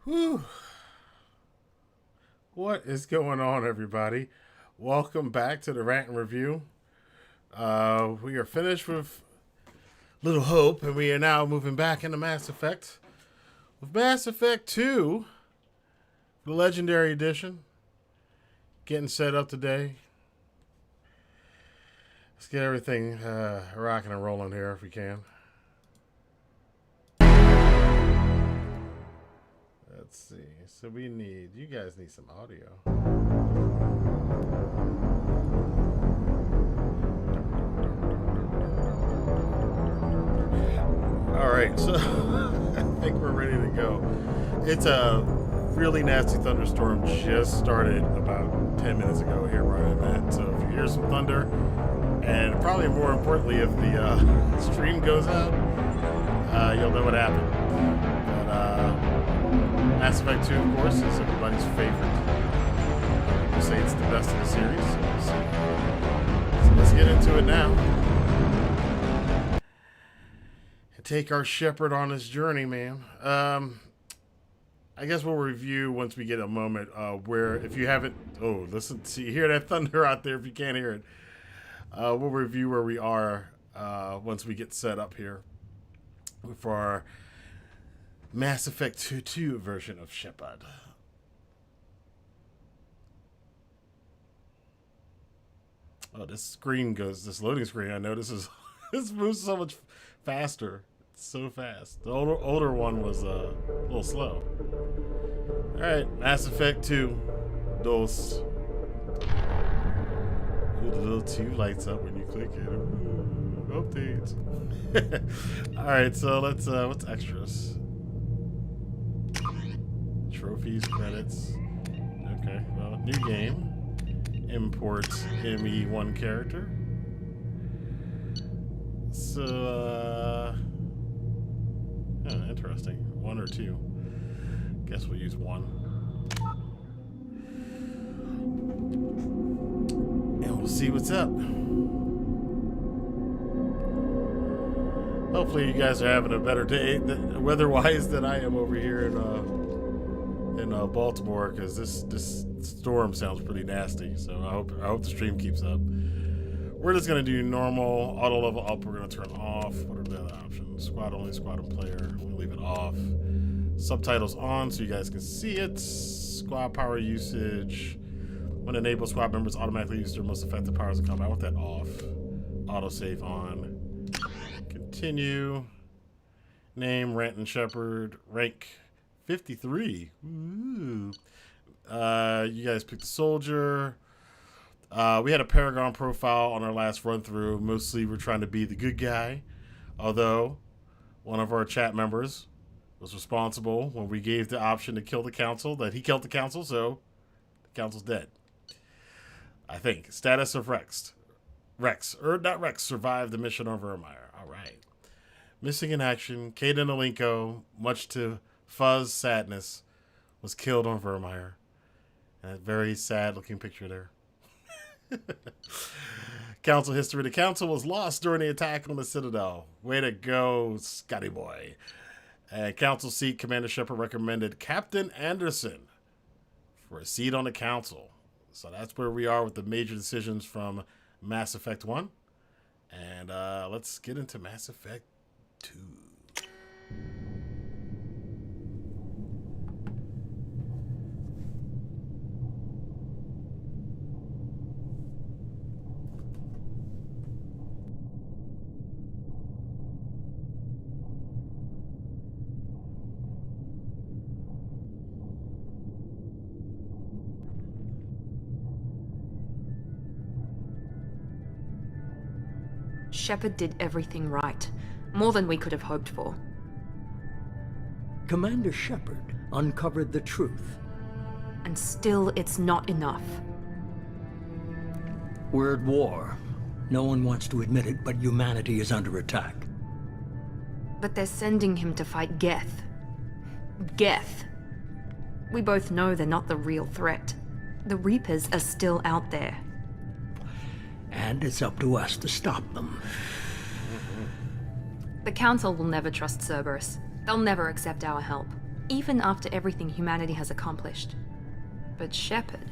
Whew. What is going on, everybody? Welcome back to the Rantin Review. We are finished with Little Hope, and we are now moving back into Mass Effect. With Mass Effect 2, the Legendary Edition, getting set up today. Let's get everything rocking and rolling here if we can. Let's see. So you guys need some audio. All right, so I think we're ready to go. It's a really nasty thunderstorm just started about 10 minutes ago here where I'm at. So if you hear some thunder, and probably more importantly, if the stream goes out, you'll know what happened. But Mass Effect 2, of course, is everybody's favorite. People say it's the best of the series, so we'll see. So let's get into it now. And take our Shepard on his journey, man. I guess we'll review once we get a moment where, if you haven't... Oh, listen, see, you hear that thunder out there if you can't hear it. We'll review where we are once we get set up here for our Mass Effect 2 version of Shepard. Oh, this loading screen, I notice this moves so much faster. It's so fast. The older one was a little slow. Alright, Mass Effect 2. DOS. Ooh, the little 2 lights up when you click it. Ooh, updates. Alright, so let's, what's extras? Trophies, credits. Okay, well, new game. Import ME1 character. So, interesting. 1 or 2. Guess we'll use 1. And we'll see what's up. Hopefully you guys are having a better day weather-wise than I am over here in Baltimore, because this storm sounds pretty nasty. So I hope the stream keeps up. We're just gonna do normal, auto level up. We're gonna turn off. What are the other options? Squad only, squad and player. We'll leave it off. Subtitles on so you guys can see it. Squad power usage. When enabled, squad members automatically use their most effective powers in combat. I want that off. Autosave on. Continue. Name, Rantin Shepard. Rank 53. Ooh. You guys picked the soldier. We had a Paragon profile on our last run through. Mostly we're trying to be the good guy. Although one of our chat members was responsible when we gave the option to kill the council, that he killed the council, so the council's dead. I think. Status of Rex. Not Rex, survived the mission on Vermeer. Alright. Missing in action. Kaden Alenko, much to Fuzz sadness, was killed on Vermeer. And a very sad looking picture there. Council history. The council was lost during the attack on the Citadel. Way to go, Scotty boy. Council seat, Commander Shepard recommended Captain Anderson for a seat on the council. So that's where we are with the major decisions from Mass Effect 1. And let's get into Mass Effect 2. Shepard did everything right. More than we could have hoped for. Commander Shepard uncovered the truth. And still, it's not enough. We're at war. No one wants to admit it, but humanity is under attack. But they're sending him to fight Geth. Geth. We both know they're not the real threat. The Reapers are still out there. And it's up to us to stop them. The Council will never trust Cerberus. They'll never accept our help. even after everything humanity has accomplished. But Shepard,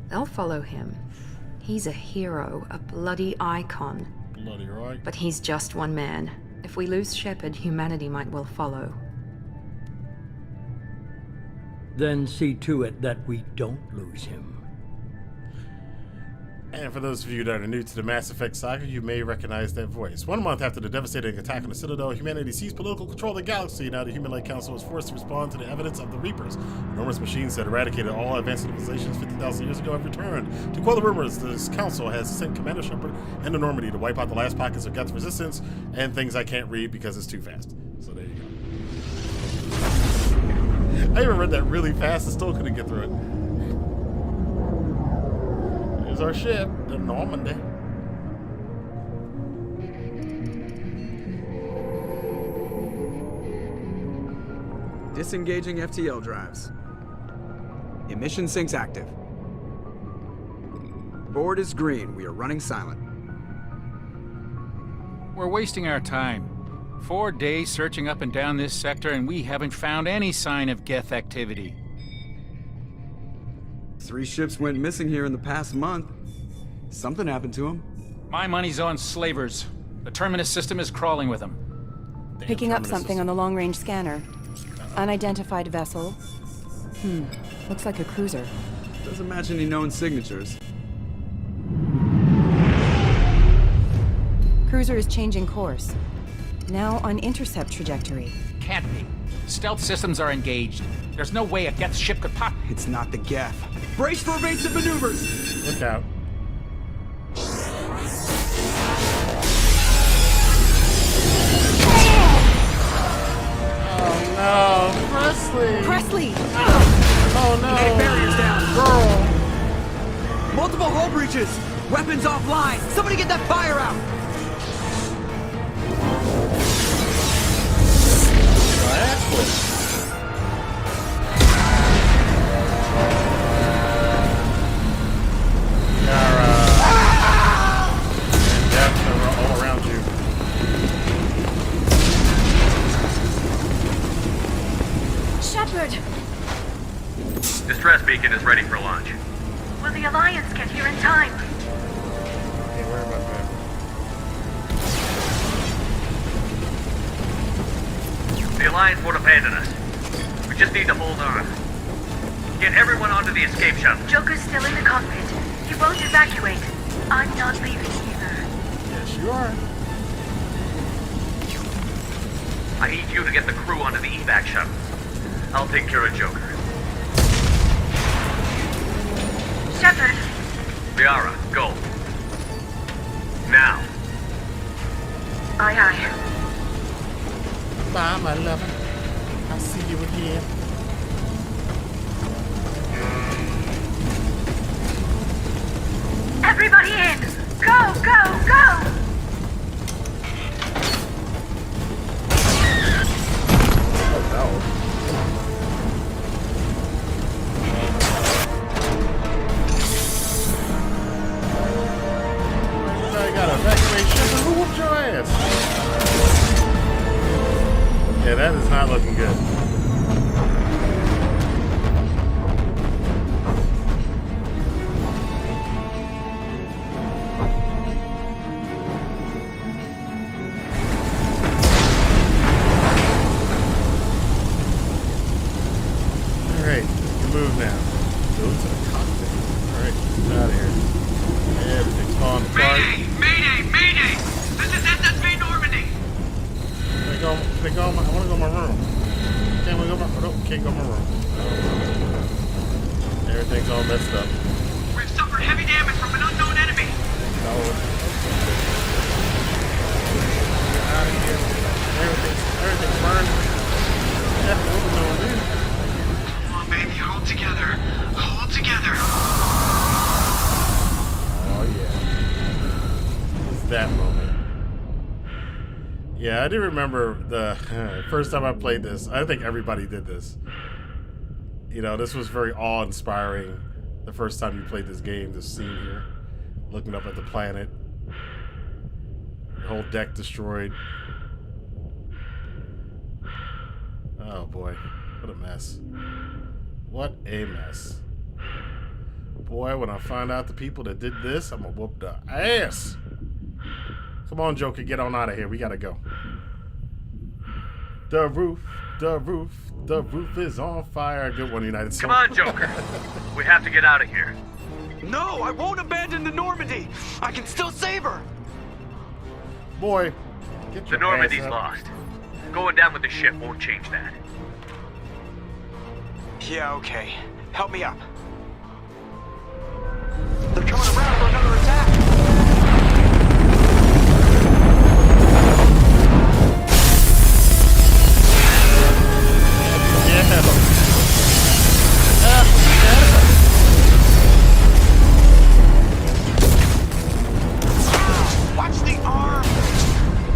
they'll follow him. He's a hero, a bloody icon. Bloody right. But he's just one man. If we lose Shepard, humanity might well follow. Then see to it that we don't lose him. And for those of you that are new to the Mass Effect saga, you may recognize that voice. 1 month after the devastating attack on the Citadel, humanity seized political control of the galaxy. Now the Human-like Council was forced to respond to the evidence of the Reapers. Enormous machines that eradicated all advanced civilizations 50,000 years ago have returned. To quell the rumors, this council has sent Commander Shepard and the Normandy to wipe out the last pockets of geth resistance and things I can't read because it's too fast. So there you go. I even read that really fast and still couldn't get through it. Here's our ship, the Normandy. Disengaging FTL drives. Emission sinks active. Board is green. We are running silent. We're wasting our time. 4 days searching up and down this sector, and we haven't found any sign of geth activity. 3 ships went missing here in the past month. Something happened to them. My money's on slavers. The Terminus system is crawling with them. Picking up something on the long-range scanner. Unidentified vessel. Looks like a cruiser. Doesn't match any known signatures. Cruiser is changing course. Now on intercept trajectory. Can't be. Stealth systems are engaged. There's no way a geth ship could pop. It's not the geth. Brace for evasive maneuvers! Look out. Oh no, Presley! Presley! Oh no! Kinetic barriers down! Girl! Multiple hull breaches! Weapons offline! Somebody get that fire out! All around you. Shepard! Distress beacon is ready for launch. Will the Alliance get here in time? Don't worry about that. The Alliance won't abandon us. We just need to hold on. Get everyone onto the escape shuttle. Joker's still in the cockpit. He won't evacuate. I'm not leaving either. Yes, you are. I need you to get the crew onto the evac shuttle. I'll take care of Joker. Shepard! Liara, go. Now. Aye, aye. Bye, my lover. I'll see you again. Everybody in! Go, go, go! I got evacuation. Who whooped your ass? Yeah, that is not looking good. Alright, you can move now. Go to the cockpit. Alright, get out of here. Everything's falling apart. Mayday! Mayday! Mayday! This is SSV Normandy! I want to go in my room. Can't we go my nope, can't go in my room. Everything's all messed up. We've suffered heavy damage from an unknown enemy. No. Get out of here. Everything's burned. Yeah, what we doing, dude? Come on, baby, hold together. Hold together. Oh yeah. It's that moment. Yeah, I do remember the first time I played this. I think everybody did this. You know, this was very awe-inspiring. The first time you played this game, this scene here, looking up at the planet, your whole deck destroyed. Oh boy. What a mess. What a mess. Boy, when I find out the people that did this, I'm gonna whoop the ass. Come on, Joker, get on out of here. We gotta go. The roof is on fire. Good one, United States. Come on, Joker. We have to get out of here. No, I won't abandon the Normandy. I can still save her. Boy, get The your Normandy's ass up. lost. Going down with the ship won't change that. Yeah, okay. Help me up. They're coming around for another attack. Watch the arm.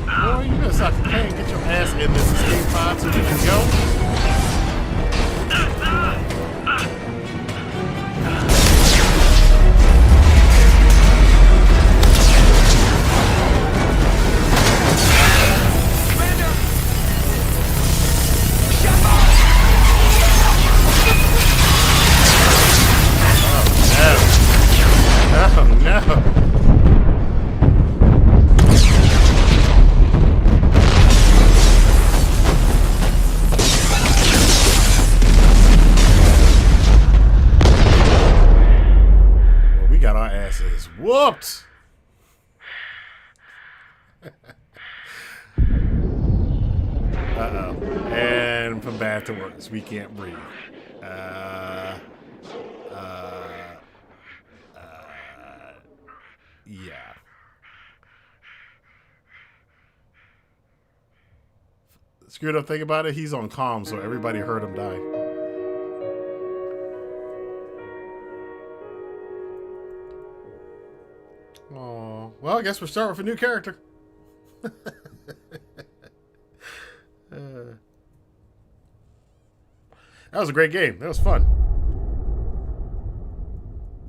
Boy, you better stop playing. Get your ass in this escape pod so you can go. Commander! Shepard! Oh no. Well, we got our asses whooped. Uh-oh. And from bad to worse. We can't breathe. Yeah. Screwed up thing about it, he's on comm, so everybody heard him die. Oh, well, I guess we're starting with a new character. That was a great game. That was fun.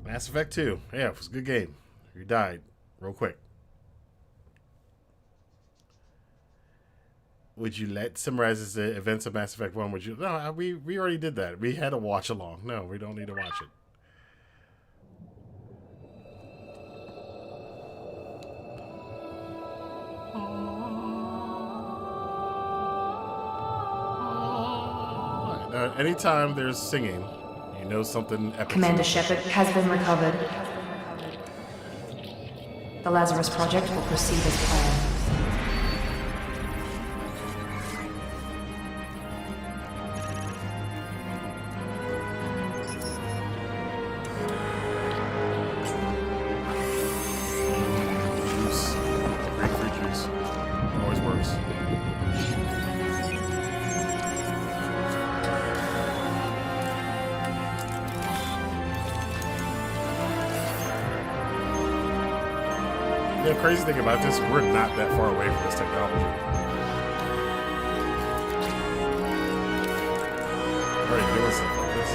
Mass Effect 2. Yeah, it was a good game. You died real quick. Would you summarize the events of Mass Effect 1? Would you? No, we already did that. We had a watch along. No, we don't need to watch it. Anytime there's singing, you know something epic. Commander Shepard has been recovered. The Lazarus Project will proceed as planned. Juice. Grapefruit juice. Always works. The crazy thing about this, we're not that far away from this technology. We're already doing stuff like this.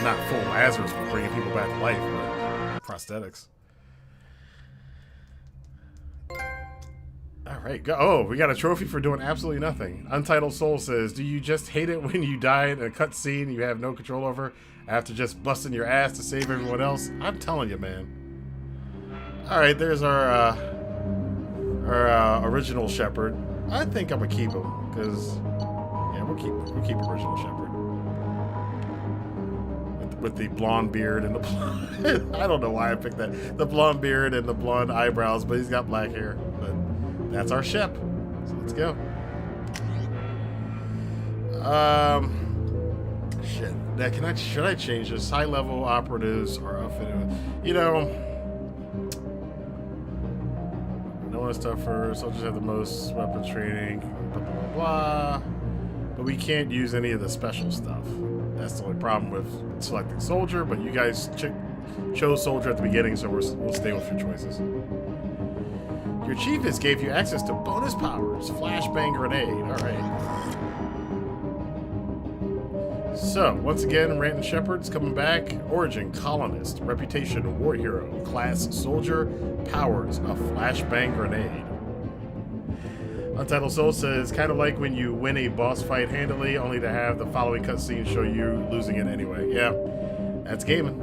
Not full Lazarus, but bringing people back to life, but prosthetics. Alright, go. Oh, we got a trophy for doing absolutely nothing. Untitled Soul says, do you just hate it when you die in a cutscene you have no control over after just busting your ass to save everyone else? I'm telling you, man. Alright, there's our original Shepard. I think I'm gonna keep him, because yeah, we'll keep original Shepard. With the blonde beard and the blonde I don't know why I picked that. The blonde beard and the blonde eyebrows, but he's got black hair. But that's our Shep. So let's go. Shit. Now, should I change this? High level operatives are outfitted with, you know, no one stuff for soldiers have the most weapon training, blah blah blah blah. But we can't use any of the special stuff. That's the only problem with selecting soldier, but you guys chose soldier at the beginning, so we'll stay with your choices. Your achievements gave you access to bonus powers. Flashbang grenade. Alright. So, once again, Rantin Shepard's coming back. Origin, colonist. Reputation, war hero. Class, soldier. Powers, a flashbang grenade. Untitled Soul says, kind of like when you win a boss fight handily, only to have the following cutscene show you losing it anyway. Yeah, that's gaming.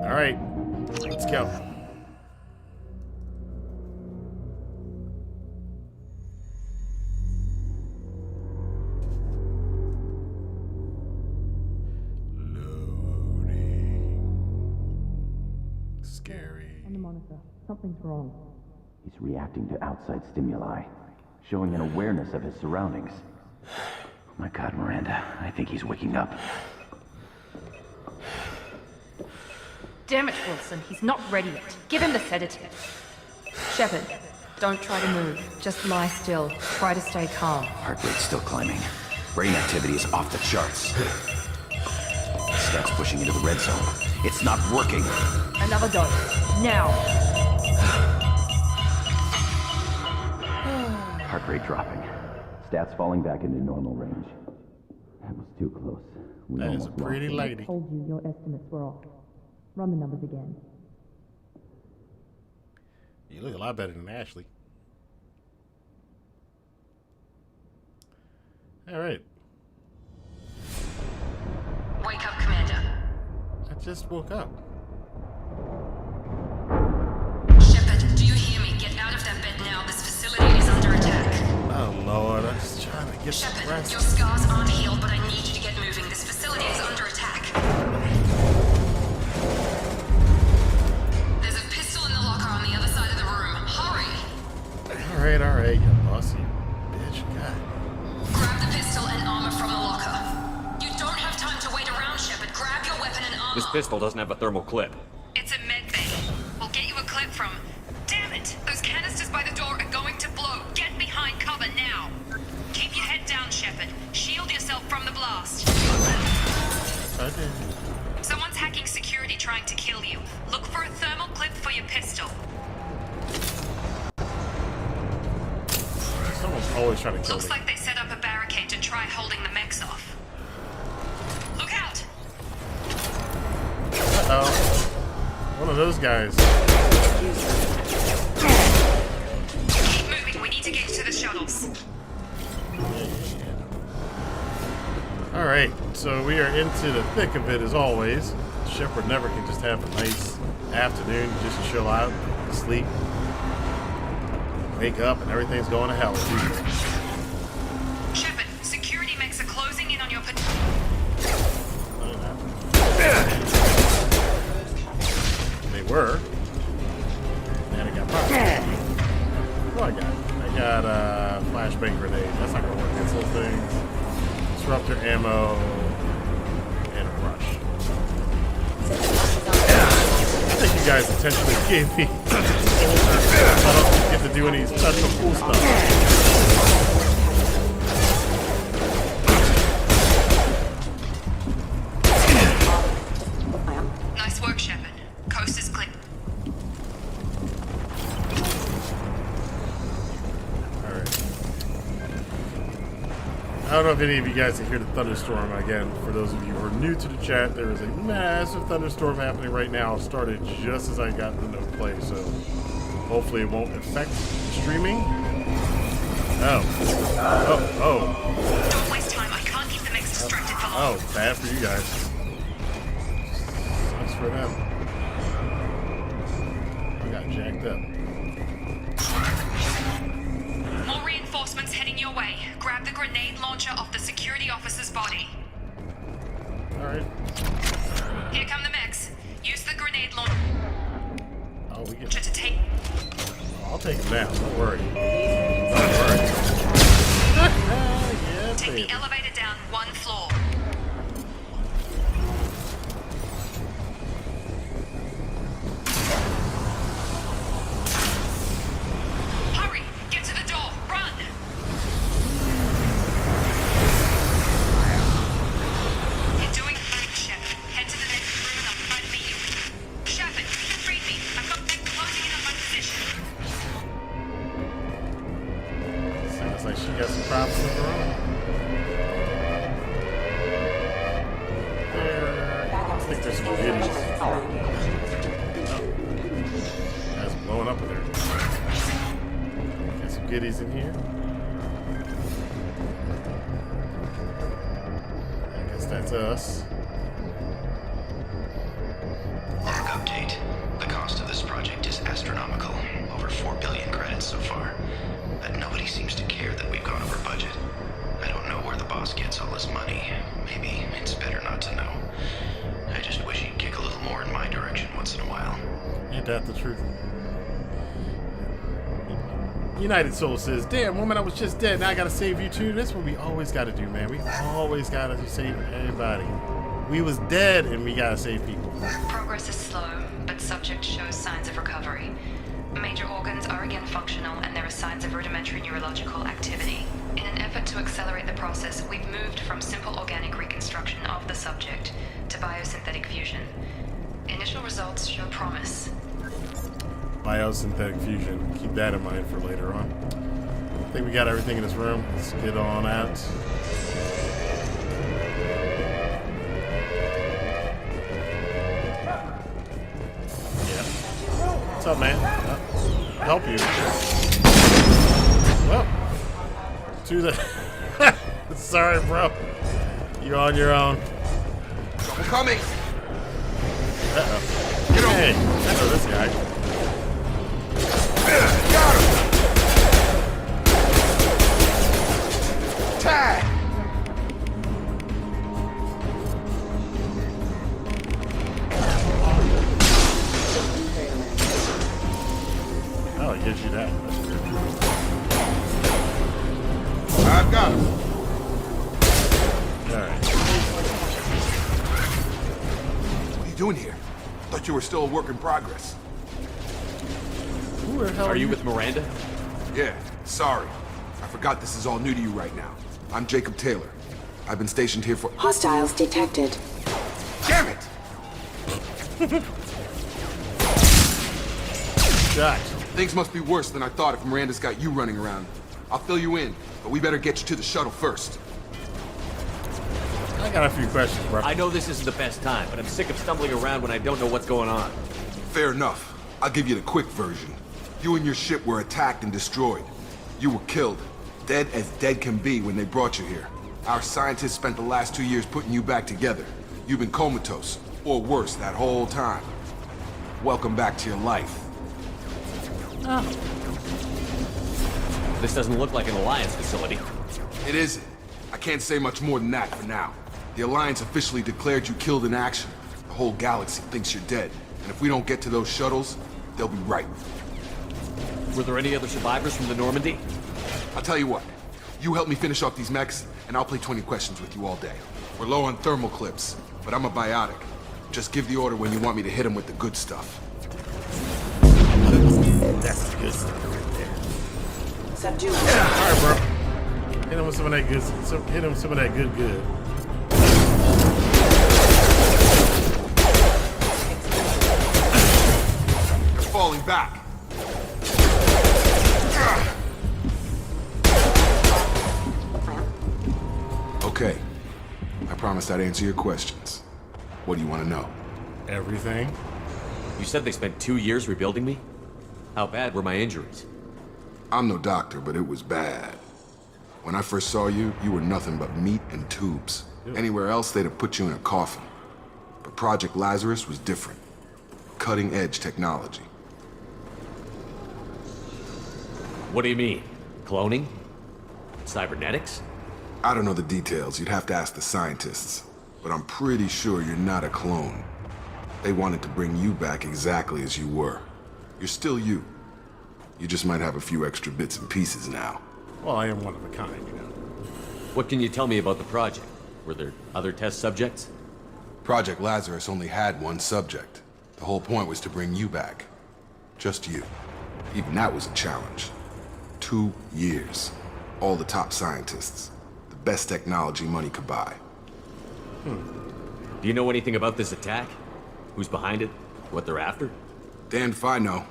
All right, let's go. Loading. Scary. On the monitor, something's wrong. He's reacting to outside stimuli, showing an awareness of his surroundings. Oh my God, Miranda, I think he's waking up. Damn it, Wilson. He's not ready yet. Give him the sedative. Shepard, don't try to move. Just lie still. Try to stay calm. Heart rate's still climbing. Brain activity is off the charts. Stats pushing into the red zone. It's not working. Another dose. Now. Heart rate dropping. Stats falling back into normal range. That was too close. We That is a almost lost pretty him. lady. Told you your estimates were off. Run the numbers again. You look a lot better than Ashley. All right. Wake up, Commander. I just woke up. Shepard, do you hear me? Get out of that bed now. This facility is under attack. Oh, Lord. I'm just trying to get some Shepard, rest. your scars aren't healed, but I need you to get moving. This facility is under attack. There's a pistol in the locker on the other side of the room. Hurry! All right, you bossy bitch. God. Grab the pistol and armor from the locker. You don't have time to wait around, Shepard. Grab your weapon and armor. This pistol doesn't have a thermal clip. It's a med bay. We'll get you a clip from... Damn it! Those canisters by the door are going to blow. Get behind cover now. Keep your head down, Shepard. Shield yourself from the blast. Okay. Someone's hacking security trying to kill you. Look for a thermal clip for your pistol. Someone's always trying to kill Looks me. like they set up a barricade to try holding the mechs off. Look out! Uh-oh. One of those guys. Keep moving. We need to get to the shuttles. All right, so we are into the thick of it as always. Shepard never can just have a nice afternoon, just chill out, sleep, wake up, and everything's going to hell. Shepard, security mechs are closing in on your... They were. And it got popped. What do I got? I got a flashbang grenade. That's not going to work against those things. Disruptor ammo. And a brush. I think you guys intentionally gave me so I don't get to do any special cool stuff. Nice work, Shepard. Coast is clear. Alright. I don't know if any of you guys can hear the thunderstorm again. For those of you who are new to the chat, there is a massive thunderstorm happening right now. It started just as I got the note play, so hopefully it won't affect the streaming. Oh. Don't waste time. I can't keep the mechs distracted for long. Oh, bad for you guys. Sucks for them. I got jacked up. More reinforcements heading your way. Grab the grenade launcher off the security officer's body. Alright. Here come the mechs. Use the grenade launcher Oh, we get. to take... I'll take him down. Don't worry. Don't worry. Yeah, Take baby. the elevator down one floor. Hurry! Get to the door! Run! You're doing fine, Shepard. Head to the next room and I'll try to meet you. Shepard, read me. I've got mechs closing in on my position. Sounds like she got some problems with her own. I think there's some videos. Oh. That's blowing up in there. goodies in here. I guess that's us. Log update. The cost of this project is astronomical. Over 4 billion credits so far. But nobody seems to care that we've gone over budget. I don't know where the boss gets all this money. Maybe it's better not to know. I just wish he'd kick a little more in my direction once in a while. Ain't that the truth? United Soul says, damn, woman, I was just dead. Now I gotta save you too. That's what we always gotta do, man. We always gotta save everybody. We was dead and we gotta save people. Progress is slow, but subject shows signs of recovery. Major organs are again functional and there are signs of rudimentary neurological activity. In an effort to accelerate the process, we've moved from simple organic reconstruction of the subject to biosynthetic fusion. Initial results show promise. Biosynthetic fusion. Keep that in mind for later on. I think we got everything in this room. Let's get on out. Yeah. What's up, man? Help you. Well, to the... Sorry, bro. You're on your own. We're coming. Uh-oh. Hey, I know this guy. Got him. Tag. Oh, it gives you that. That's good. I've got him. Alright. What are you doing here? Thought you were still a work in progress. Who the hell Are you with Miranda? Yeah, sorry. I forgot this is all new to you right now. I'm Jacob Taylor. I've been stationed here for... Hostiles detected. Damn it! Gosh. Things must be worse than I thought if Miranda's got you running around. I'll fill you in, but we better get you to the shuttle first. I got a few questions, bro. I know this isn't the best time, but I'm sick of stumbling around when I don't know what's going on. Fair enough. I'll give you the quick version. You and your ship were attacked and destroyed. You were killed. Dead as dead can be when they brought you here. Our scientists spent the last 2 years putting you back together. You've been comatose, or worse, that whole time. Welcome back to your life. This doesn't look like an Alliance facility. It isn't. I can't say much more than that for now. The Alliance officially declared you killed in action. The whole galaxy thinks you're dead. And if we don't get to those shuttles, they'll be right. Were there any other survivors from the Normandy? I'll tell you what. You help me finish off these mechs, and I'll play 20 questions with you all day. We're low on thermal clips, but I'm a biotic. Just give the order when you want me to hit them with the good stuff. That's the good stuff right there. Subdue. Alright, bro. Hit him with some of that good. Hit him with some of that good. They're falling back. Okay. I promised I'd answer your questions. What do you want to know? Everything. You said they spent 2 years rebuilding me? How bad were my injuries? I'm no doctor, but it was bad. When I first saw you, you were nothing but meat and tubes. Anywhere else, they'd have put you in a coffin. But Project Lazarus was different. Cutting-edge technology. What do you mean? Cloning? Cybernetics? I don't know the details. You'd have to ask the scientists. But I'm pretty sure you're not a clone. They wanted to bring you back exactly as you were. You're still you. You just might have a few extra bits and pieces now. Well, I am one of a kind, you know. What can you tell me about the project? Were there other test subjects? Project Lazarus only had one subject. The whole point was to bring you back. Just you. Even that was a challenge. 2 years. All the top scientists. The best technology money could buy. Do you know anything about this attack? Who's behind it? What they're after? Damned if I know.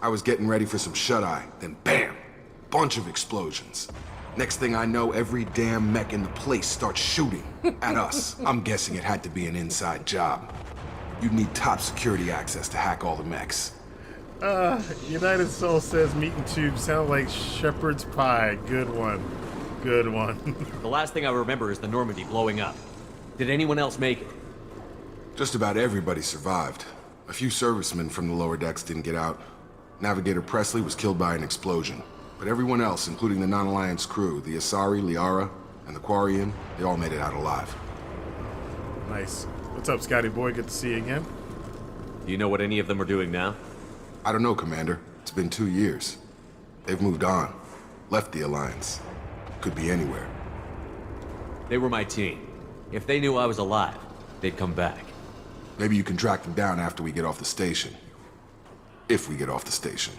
I was getting ready for some shut-eye, then bam! Bunch of explosions. Next thing I know, every damn mech in the place starts shooting at us. I'm guessing it had to be an inside job. You'd need top security access to hack all the mechs. United Soul says meat and tubes sound like shepherd's pie. Good one. Good one. The last thing I remember is the Normandy blowing up. Did anyone else make it? Just about everybody survived. A few servicemen from the lower decks didn't get out. Navigator Presley was killed by an explosion. But everyone else, including the non-Alliance crew, the Asari, Liara, and the Quarian, they all made it out alive. Nice. What's up, Scotty boy? Good to see you again. Do you know what any of them are doing now? I don't know, Commander. It's been 2 years. They've moved on. Left the Alliance. Could be anywhere. They were my team. If they knew I was alive, they'd come back. Maybe you can track them down after we get off the station. If we get off the station.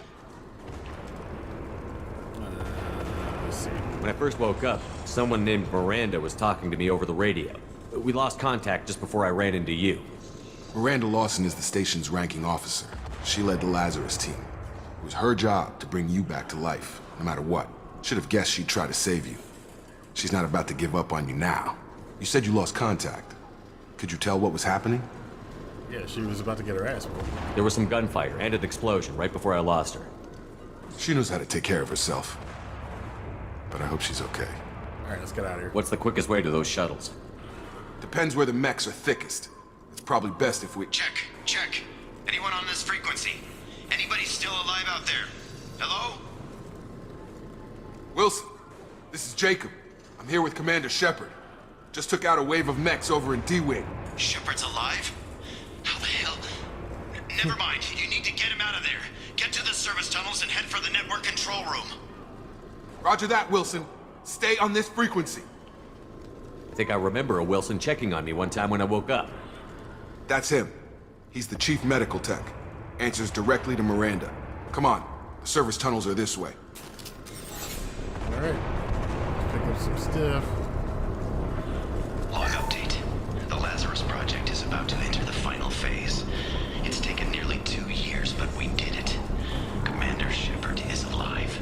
Let's see. When I first woke up, someone named Miranda was talking to me over the radio. We lost contact just before I ran into you. Miranda Lawson is the station's ranking officer. She led the Lazarus team. It was her job to bring you back to life, no matter what. Should have guessed she'd try to save you. She's not about to give up on you now. You said you lost contact. Could you tell what was happening? Yeah, she was about to get her ass whooped. There was some gunfire and an explosion right before I lost her. She knows how to take care of herself. But I hope she's okay. Alright, let's get out of here. What's the quickest way to those shuttles? Depends where the mechs are thickest. It's probably best if we... Check. Anyone on this frequency? Anybody still alive out there? Hello? Wilson, this is Jacob. I'm here with Commander Shepard. Just took out a wave of mechs over in D-Wing. Shepard's alive? How the hell? Never mind. You need to get him out of there. Get to the service tunnels and head for the network control room. Roger that, Wilson. Stay on this frequency. I think I remember a Wilson checking on me one time when I woke up. That's him. He's the chief medical tech. Answers directly to Miranda. Come on. The service tunnels are this way. Alright. Let's pick up some stuff. Log update. The Lazarus project is about to enter the final phase. It's taken nearly 2 years, but we did it. Commander Shepard is alive.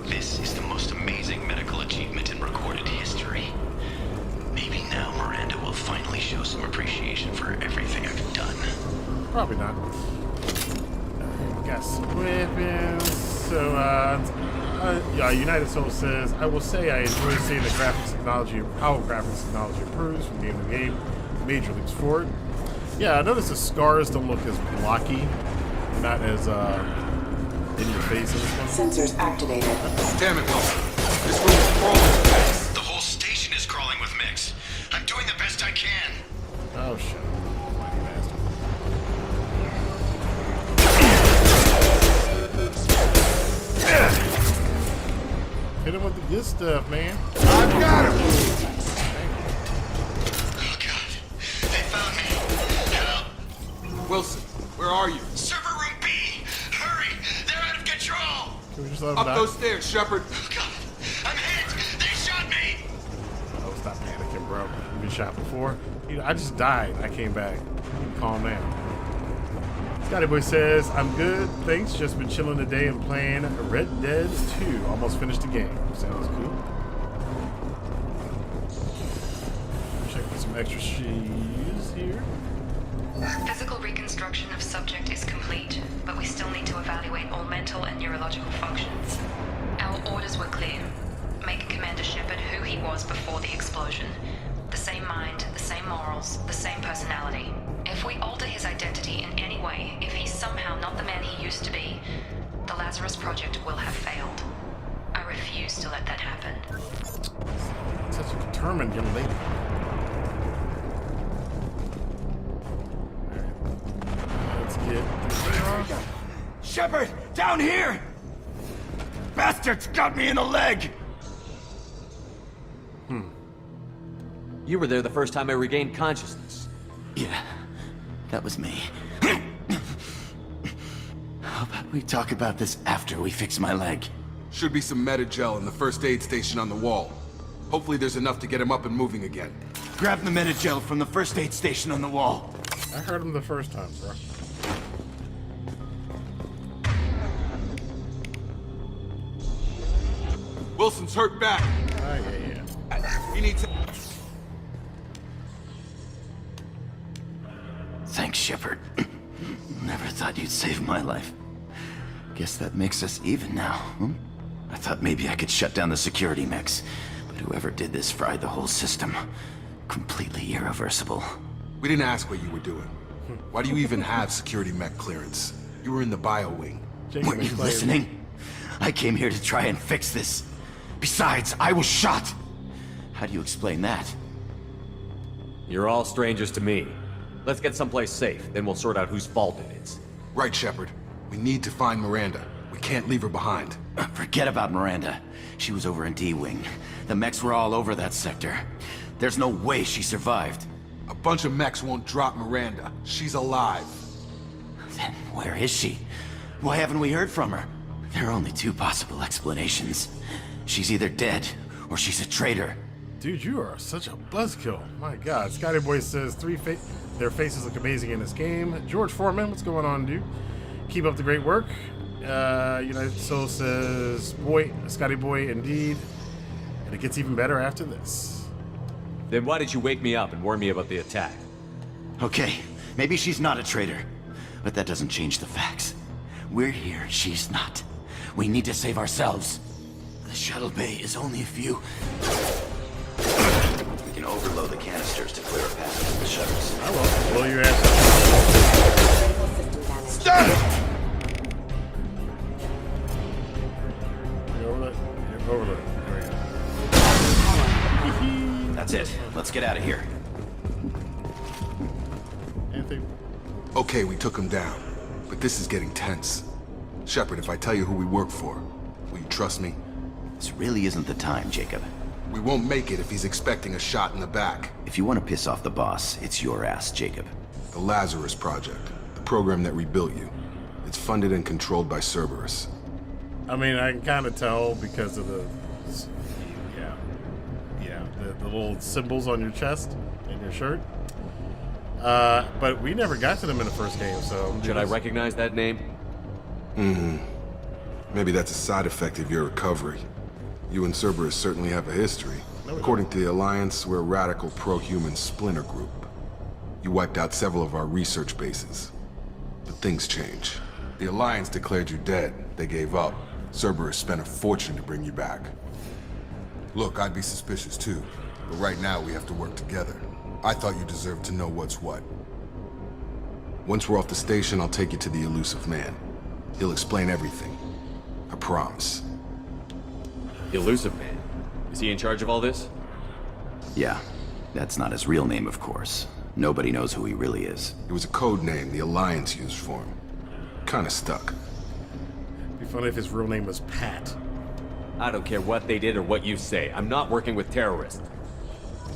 This is the most amazing medical achievement in recorded history. Maybe now Miranda will finally show some appreciation for everything I've done. Probably not. Got some weapons. So, yeah, United Soul says, I will say I enjoy seeing the graphics technology, how graphics technology improves from game to game, major leaps forward. Yeah, I noticed the scars don't look as blocky, not as in your face in this one. Sensors activated. Damn it, Wilson. This room is crawling with mechs. The whole station is crawling with mechs. I'm doing the best I can. Oh, shit. Whiny bastard. Hit him with the good stuff, man. I've got him! Oh, God. They found me. Help. Wilson, where are you? Server room B. Hurry. They're out of control. Can we just let him Up die? those stairs, Shepard. Oh, God. I'm hit. They shot me. Oh, stop panicking, bro. You've been shot before. I just died. I came back. Calm down. Scotty Boy says, I'm good. Thanks. Just been chilling today and playing Red Dead 2. Almost finished the game. Sounds cool. Check out some extra sheets here. Physical reconstruction of subject is complete, but we still need to evaluate all mental and neurological functions. Our orders were clear. Make Commander Shepard who he was before the explosion. The same mind, the same morals, the same personality. If we alter his identity in any way, if he's somehow not the man he used to be, the Lazarus Project will have failed. I refuse to let that happen. Such a determined young lady. Alright. Let's get... Shepard, down here! Bastards got me in the leg! You were there the first time I regained consciousness. Yeah, that was me. How about we talk about this after we fix my leg? Should be some Metagel in the first aid station on the wall. Hopefully there's enough to get him up and moving again. Grab the Metagel from the first aid station on the wall. I heard him the first time, bro. Wilson's hurt back. Yeah. He needs... Thanks, Shepard. Never thought you'd save my life. Guess that makes us even now, hmm? I thought maybe I could shut down the security mechs, but whoever did this fried the whole system. Completely irreversible. We didn't ask what you were doing. Why do you even have security mech clearance? You were in the bio wing. Weren't you listening? I came here to try and fix this. Besides, I was shot. How do you explain that? You're all strangers to me. Let's get someplace safe, then we'll sort out whose fault it is. Right, Shepard. We need to find Miranda. We can't leave her behind. Forget about Miranda. She was over in D-Wing. The mechs were all over that sector. There's no way she survived. A bunch of mechs won't drop Miranda. She's alive. Then where is she? Why haven't we heard from her? There are only two possible explanations. She's either dead, or she's a traitor. Dude, you are such a buzzkill. My God. Scotty Boy says their faces look amazing in this game. George Foreman, what's going on, dude? Keep up the great work. United Soul says, boy, Scotty Boy, indeed. And it gets even better after this. Then why did you wake me up and warn me about the attack? Okay, maybe she's not a traitor, but that doesn't change the facts. We're here, she's not. We need to save ourselves. The shuttle bay is only a few. We can overload the canisters to clear a path to the shuttles. I will blow your ass up. Stop! Overload. There we go. That's it. Let's get out of here. Anything? Okay, we took him down. But this is getting tense. Shepard, if I tell you who we work for, will you trust me? This really isn't the time, Jacob. We won't make it if he's expecting a shot in the back. If you want to piss off the boss, it's your ass, Jacob. The Lazarus Project. The program that rebuilt you. It's funded and controlled by Cerberus. I mean, I can kind of tell because of the little symbols on your chest and your shirt. But we never got to them in the first game, so... Should I recognize that name? Maybe that's a side effect of your recovery. You and Cerberus certainly have a history. According to the Alliance, we're a radical pro-human splinter group. You wiped out several of our research bases. But things change. The Alliance declared you dead. They gave up. Cerberus spent a fortune to bring you back. Look, I'd be suspicious too, but right now we have to work together. I thought you deserved to know what's what. Once we're off the station, I'll take you to the Illusive Man. He'll explain everything. I promise. Illusive Man? Is he in charge of all this? Yeah. That's not his real name, of course. Nobody knows who he really is. It was a code name the Alliance used for him. Kinda stuck. It'd be funny if his real name was Pat. I don't care what they did or what you say. I'm not working with terrorists.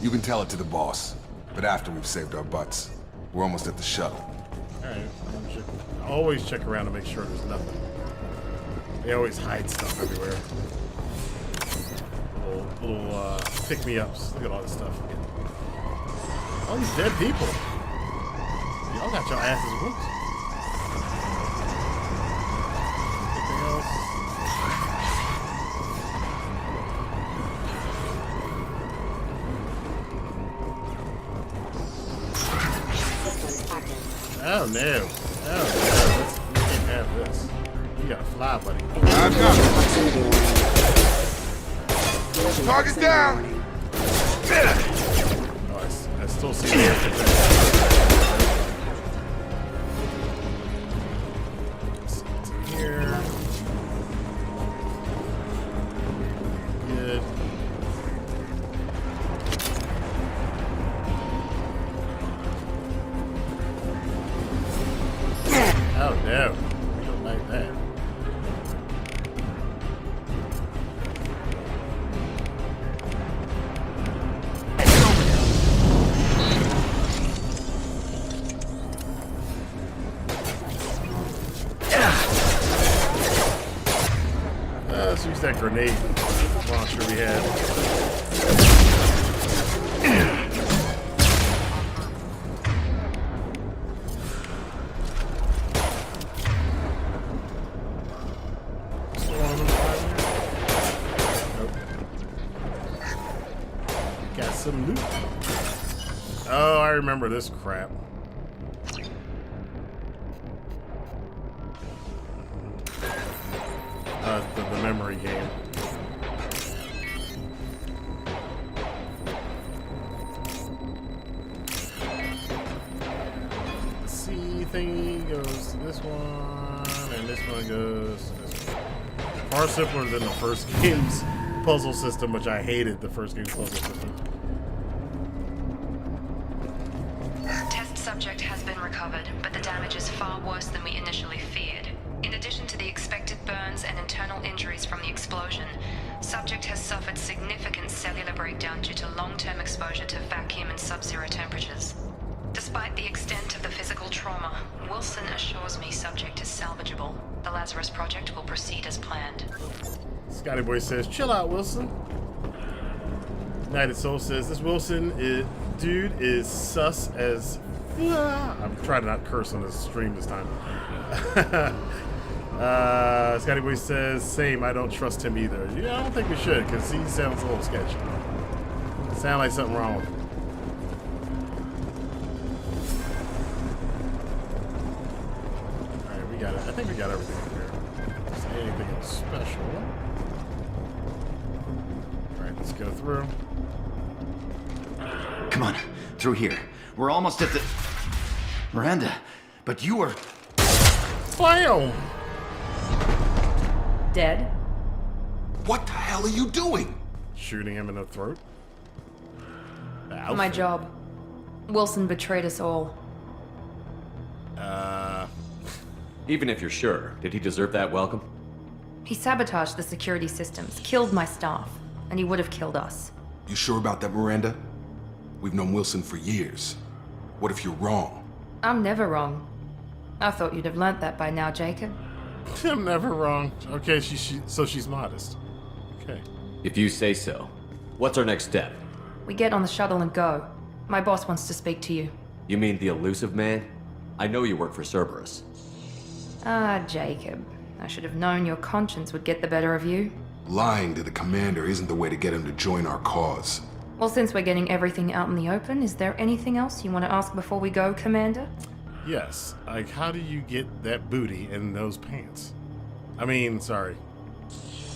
You can tell it to the boss, but after we've saved our butts. We're almost at the shuttle. Alright, always check around to make sure there's nothing. They always hide stuff everywhere. Little pick-me-ups. Look at all this stuff. All these dead people. Y'all got your asses whooped. Anything else? Oh no. Oh no. We can't have this. You gotta fly, buddy. I've got it. Target down! Oh, I still see it. It's in here. Good. Oh no, we don't like that. Let's use that grenade launcher we had. Got some loot. Oh, I remember this crap. memory game. The C thingy goes to this one, and this one goes to this one. Far simpler than the first game's puzzle system, which I hated the first game's puzzle system. Test subject has been recovered, but the damage is far worse than we initially feared. In addition to the expected burns and internal injuries from the explosion, subject has suffered significant cellular breakdown due to long-term exposure to vacuum and sub-zero temperatures. Despite the extent of the physical trauma, Wilson assures me subject is salvageable. The Lazarus project will proceed as planned. Scotty Boy says, chill out, Wilson. United Soul says, this dude is sus as... I'm trying to not curse on this stream this time. Scotty Boy says, same, I don't trust him either. Yeah, I don't think we should, because he sounds a little sketchy. Sound like something wrong with him. Alright, we got it. I think we got everything in here. Is there anything else special? Alright, let's go through. Come on, through here. We're almost at the... Miranda, but you were... Bam! Dead? What the hell are you doing? Shooting him in the throat. My job. Wilson betrayed us all. Even if you're sure, did he deserve that welcome? He sabotaged the security systems, killed my staff, and he would have killed us. You sure about that, Miranda? We've known Wilson for years. What if you're wrong? I'm never wrong. I thought you'd have learnt that by now, Jacob. I'm never wrong. Okay, so she's modest. Okay. If you say so. What's our next step? We get on the shuttle and go. My boss wants to speak to you. You mean the Illusive man? I know you work for Cerberus. Ah, Jacob. I should have known your conscience would get the better of you. Lying to the commander isn't the way to get him to join our cause. Well, since we're getting everything out in the open, is there anything else you want to ask before we go, Commander? Yes. Like, how do you get that booty in those pants? I mean, sorry.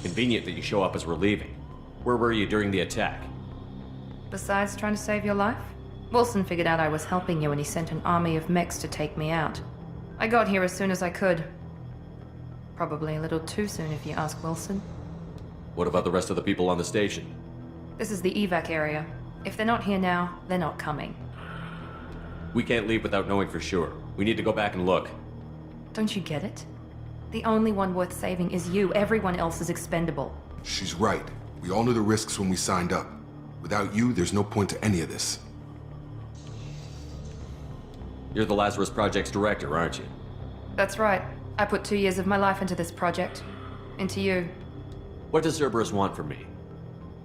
Convenient that you show up as we're leaving. Where were you during the attack? Besides trying to save your life? Wilson figured out I was helping you when he sent an army of mechs to take me out. I got here as soon as I could. Probably a little too soon if you ask Wilson. What about the rest of the people on the station? This is the evac area. If they're not here now, they're not coming. We can't leave without knowing for sure. We need to go back and look. Don't you get it? The only one worth saving is you. Everyone else is expendable. She's right. We all knew the risks when we signed up. Without you, there's no point to any of this. You're the Lazarus Project's director, aren't you? That's right. I put 2 years of my life into this project. Into you. What does Cerberus want from me?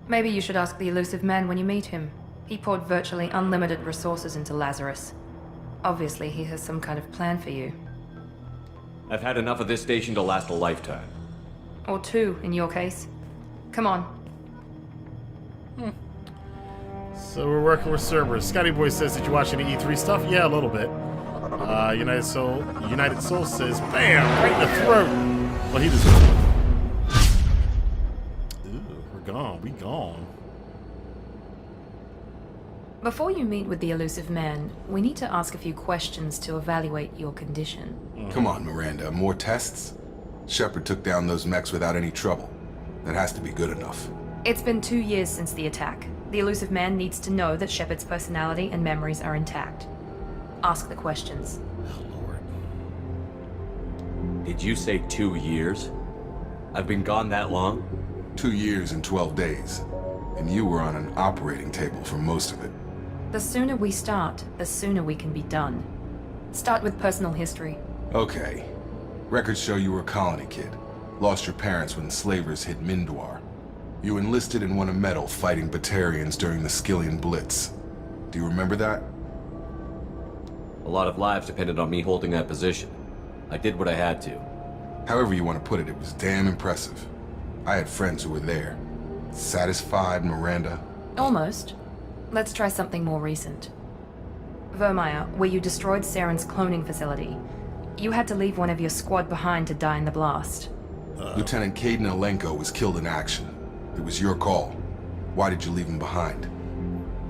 Maybe you should ask the Illusive man when you meet him. He poured virtually unlimited resources into Lazarus. Obviously, he has some kind of plan for you. I've had enough of this station to last a lifetime. Or 2, in your case. Come on. So we're working with Cerberus. Scotty Boy says, did you watch any E3 stuff? Yeah, a little bit. United Soul says, bam, right in the throat. Well, he deserves it. Ooh, we're gone. We gone. Before you meet with the Illusive man, we need to ask a few questions to evaluate your condition. Come on, Miranda. More tests? Shepard took down those mechs without any trouble. That has to be good enough. It's been 2 years since the attack. The Illusive man needs to know that Shepard's personality and memories are intact. Ask the questions. Oh, Lord. Did you say 2 years? I've been gone that long? 2 years and 12 days. And you were on an operating table for most of it. The sooner we start, the sooner we can be done. Start with personal history. Okay. Records show you were a colony kid. Lost your parents when slavers hit Mindwar. You enlisted and won a medal fighting Batarians during the Skillian Blitz. Do you remember that? A lot of lives depended on me holding that position. I did what I had to. However you want to put it, it was damn impressive. I had friends who were there. Satisfied, Miranda? Almost. Let's try something more recent. Vermeer, where you destroyed Saren's cloning facility. You had to leave one of your squad behind to die in the blast. Lieutenant Caden Alenko was killed in action. It was your call. Why did you leave him behind?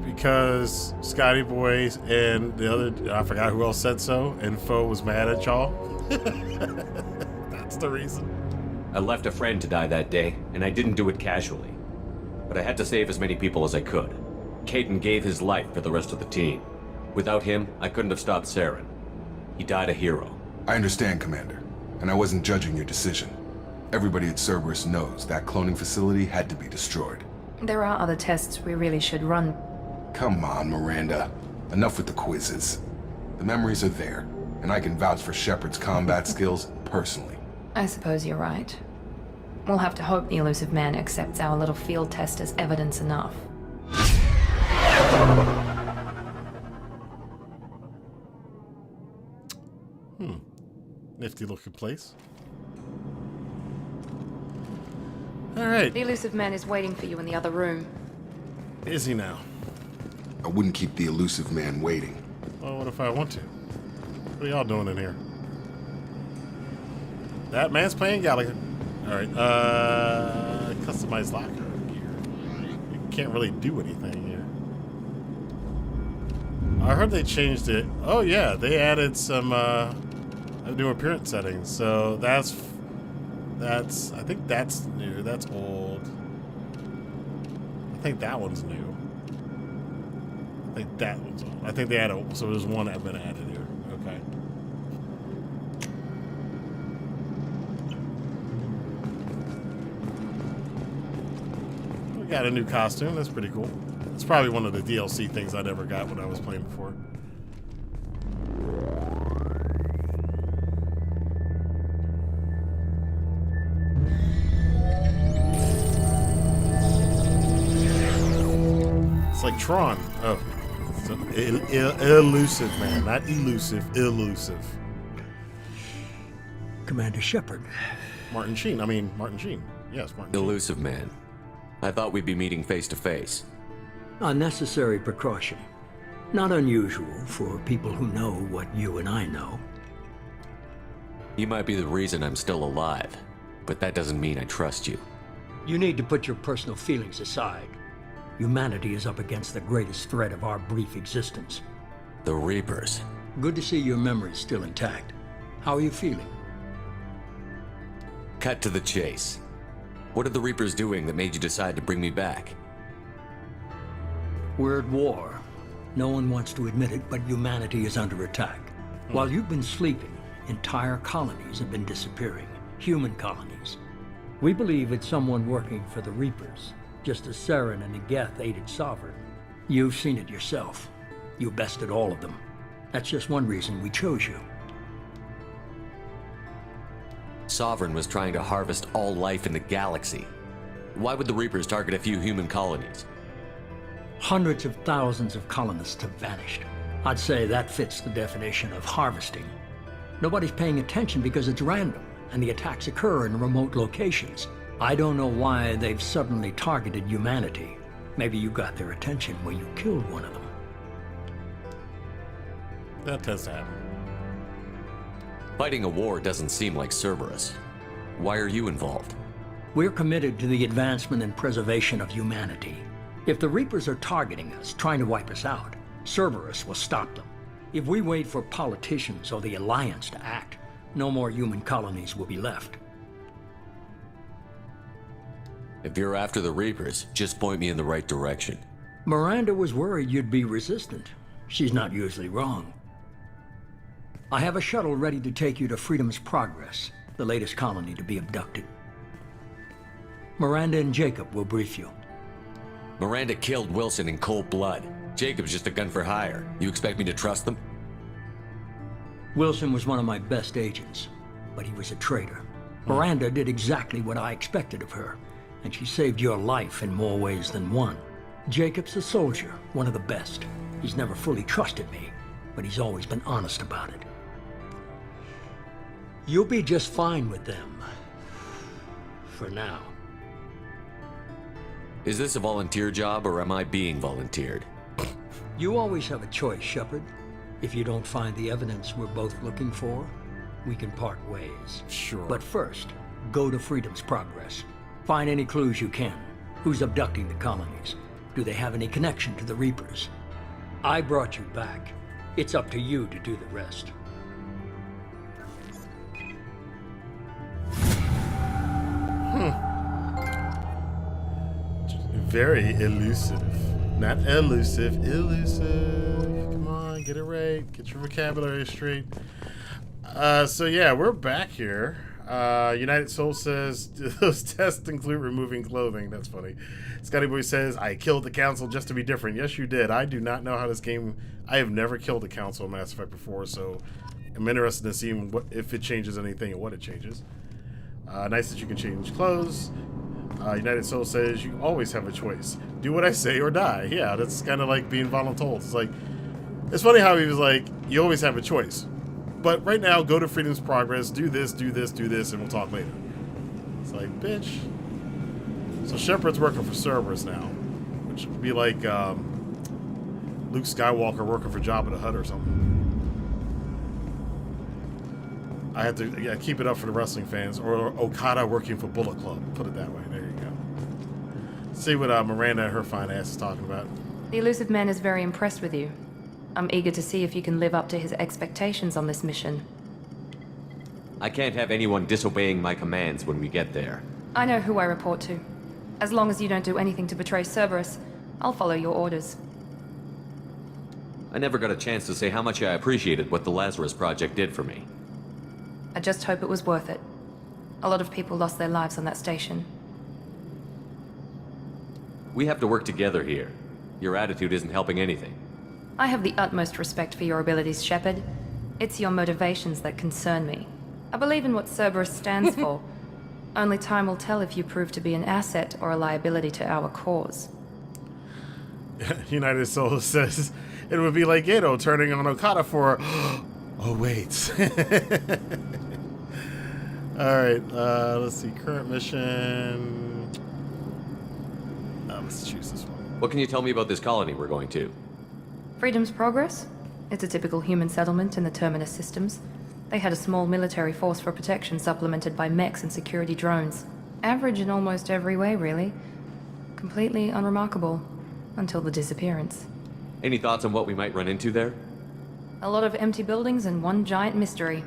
Because Scotty Boys and the other, I forgot who else said so, and Foe was mad at y'all. That's the reason. I left a friend to die that day, and I didn't do it casually. But I had to save as many people as I could. Caden gave his life for the rest of the team. Without him, I couldn't have stopped Saren. He died a hero. I understand, Commander, and I wasn't judging your decision. Everybody at Cerberus knows that cloning facility had to be destroyed. There are other tests we really should run. Come on, Miranda. Enough with the quizzes. The memories are there, and I can vouch for Shepard's combat skills personally. I suppose you're right. We'll have to hope the Illusive Man accepts our little field test as evidence enough. Nifty looking place. Alright. The Illusive Man is waiting for you in the other room. Is he now? I wouldn't keep the Illusive Man waiting. Well, what if I want to? What are y'all doing in here? That man's playing Gallagher. Alright, customize locker gear. You can't really do anything here. I heard they changed it. Oh yeah, they added some new appearance settings. So that's I think that's new. That's old. I think that one's new. I think that one's old. I think they added, so there's one that been added here. Okay. We got a new costume. That's pretty cool. It's probably one of the DLC things I never got when I was playing before. It's like Tron. Oh. So, Illusive, man. Not elusive. Illusive. Commander Shepard. Martin Sheen. Yes, Martin Illusive man. I thought we'd be meeting face to face. A necessary precaution. Not unusual for people who know what you and I know. You might be the reason I'm still alive, but that doesn't mean I trust you. You need to put your personal feelings aside. Humanity is up against the greatest threat of our brief existence. The Reapers. Good to see your memory's still intact. How are you feeling? Cut to the chase. What are the Reapers doing that made you decide to bring me back? We're at war. No one wants to admit it, but humanity is under attack. While you've been sleeping, entire colonies have been disappearing. Human colonies. We believe it's someone working for the Reapers, just as Saren and the Geth aided Sovereign. You've seen it yourself. You bested all of them. That's just one reason we chose you. Sovereign was trying to harvest all life in the galaxy. Why would the Reapers target a few human colonies? Hundreds of thousands of colonists have vanished. I'd say that fits the definition of harvesting. Nobody's paying attention because it's random, and the attacks occur in remote locations. I don't know why they've suddenly targeted humanity. Maybe you got their attention when you killed one of them. That tends to happen. Fighting a war doesn't seem like Cerberus. Why are you involved? We're committed to the advancement and preservation of humanity. If the Reapers are targeting us, trying to wipe us out, Cerberus will stop them. If we wait for politicians or the Alliance to act, no more human colonies will be left. If you're after the Reapers, just point me in the right direction. Miranda was worried you'd be resistant. She's not usually wrong. I have a shuttle ready to take you to Freedom's Progress, the latest colony to be abducted. Miranda and Jacob will brief you. Miranda killed Wilson in cold blood. Jacob's just a gun for hire. You expect me to trust them? Wilson was one of my best agents, but he was a traitor. Miranda did exactly what I expected of her, and she saved your life in more ways than one. Jacob's a soldier, one of the best. He's never fully trusted me, but he's always been honest about it. You'll be just fine with them. For now. Is this a volunteer job, or am I being volunteered? You always have a choice, Shepard. If you don't find the evidence we're both looking for, we can part ways. Sure. But first, Go to Freedom's Progress. Find any clues you can. Who's abducting the colonies? Do they have any connection to the Reapers? I brought you back. It's up to you to do the rest. Very elusive. Not elusive, elusive. Come on, get it right. Get your vocabulary straight. So yeah, we're back here. United Soul says those tests include removing clothing. That's funny. Scotty Boy says, I killed the council just to be different. Yes, you did. I do not know how this game... I have never killed the council in Mass Effect before, so I'm interested in seeing if it changes anything and what it changes. Nice that you can change clothes. United Soul says, you always have a choice. Do what I say or die. Yeah, that's kind of like being voluntold. It's like... It's funny how he was like, you always have a choice. But right now, go to Freedom's Progress, do this, do this, do this, and we'll talk later. It's like, bitch. So Shepard's working for Cerberus now, which would be like Luke Skywalker working for Jabba the Hutt or something. I have to keep it up for the wrestling fans, or Okada working for Bullet Club. Put it that way. There you go. See what Miranda and her fine ass is talking about. The Illusive Man is very impressed with you. I'm eager to see if you can live up to his expectations on this mission. I can't have anyone disobeying my commands when we get there. I know who I report to. As long as you don't do anything to betray Cerberus, I'll follow your orders. I never got a chance to say how much I appreciated what the Lazarus Project did for me. I just hope it was worth it. A lot of people lost their lives on that station. We have to work together here. Your attitude isn't helping anything. I have the utmost respect for your abilities, Shepard. It's your motivations that concern me. I believe in what Cerberus stands for. Only time will tell if you prove to be an asset or a liability to our cause. United Soul says it would be like Gato turning on Okada for... Oh, wait. Alright, let's see. Current mission... let's choose this one. What can you tell me about this colony we're going to? Freedom's Progress? It's a typical human settlement in the Terminus systems. They had a small military force for protection supplemented by mechs and security drones. Average in almost every way, really. Completely unremarkable. Until the disappearance. Any thoughts on what we might run into there? A lot of empty buildings and one giant mystery.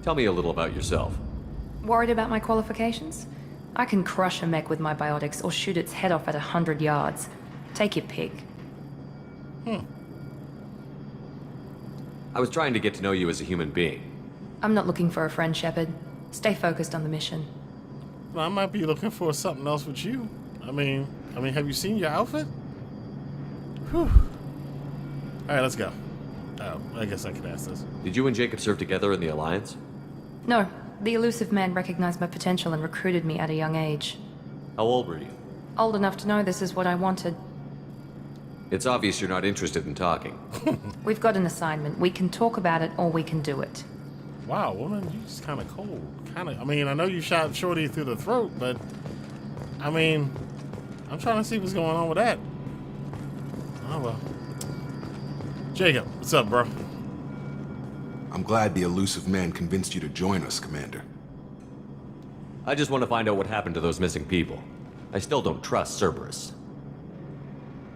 Tell me a little about yourself. Worried about my qualifications? I can crush a mech with my biotics or shoot its head off at 100 yards. Take your pick. I was trying to get to know you as a human being. I'm not looking for a friend, Shepard. Stay focused on the mission. Well, I might be looking for something else with you. I mean, have you seen your outfit? Whew. Alright, let's go. Oh, I guess I could ask this. Did you and Jacob serve together in the Alliance? No. The Illusive Man recognized my potential and recruited me at a young age. How old were you? Old enough to know this is what I wanted. It's obvious you're not interested in talking. We've got an assignment. We can talk about it or we can do it. Wow, woman, you're just kind of cold. I know you shot Shorty through the throat, but... I'm trying to see what's going on with that. Oh, well. Jacob, what's up, bro? I'm glad the Illusive Man convinced you to join us, Commander. I just want to find out what happened to those missing people. I still don't trust Cerberus.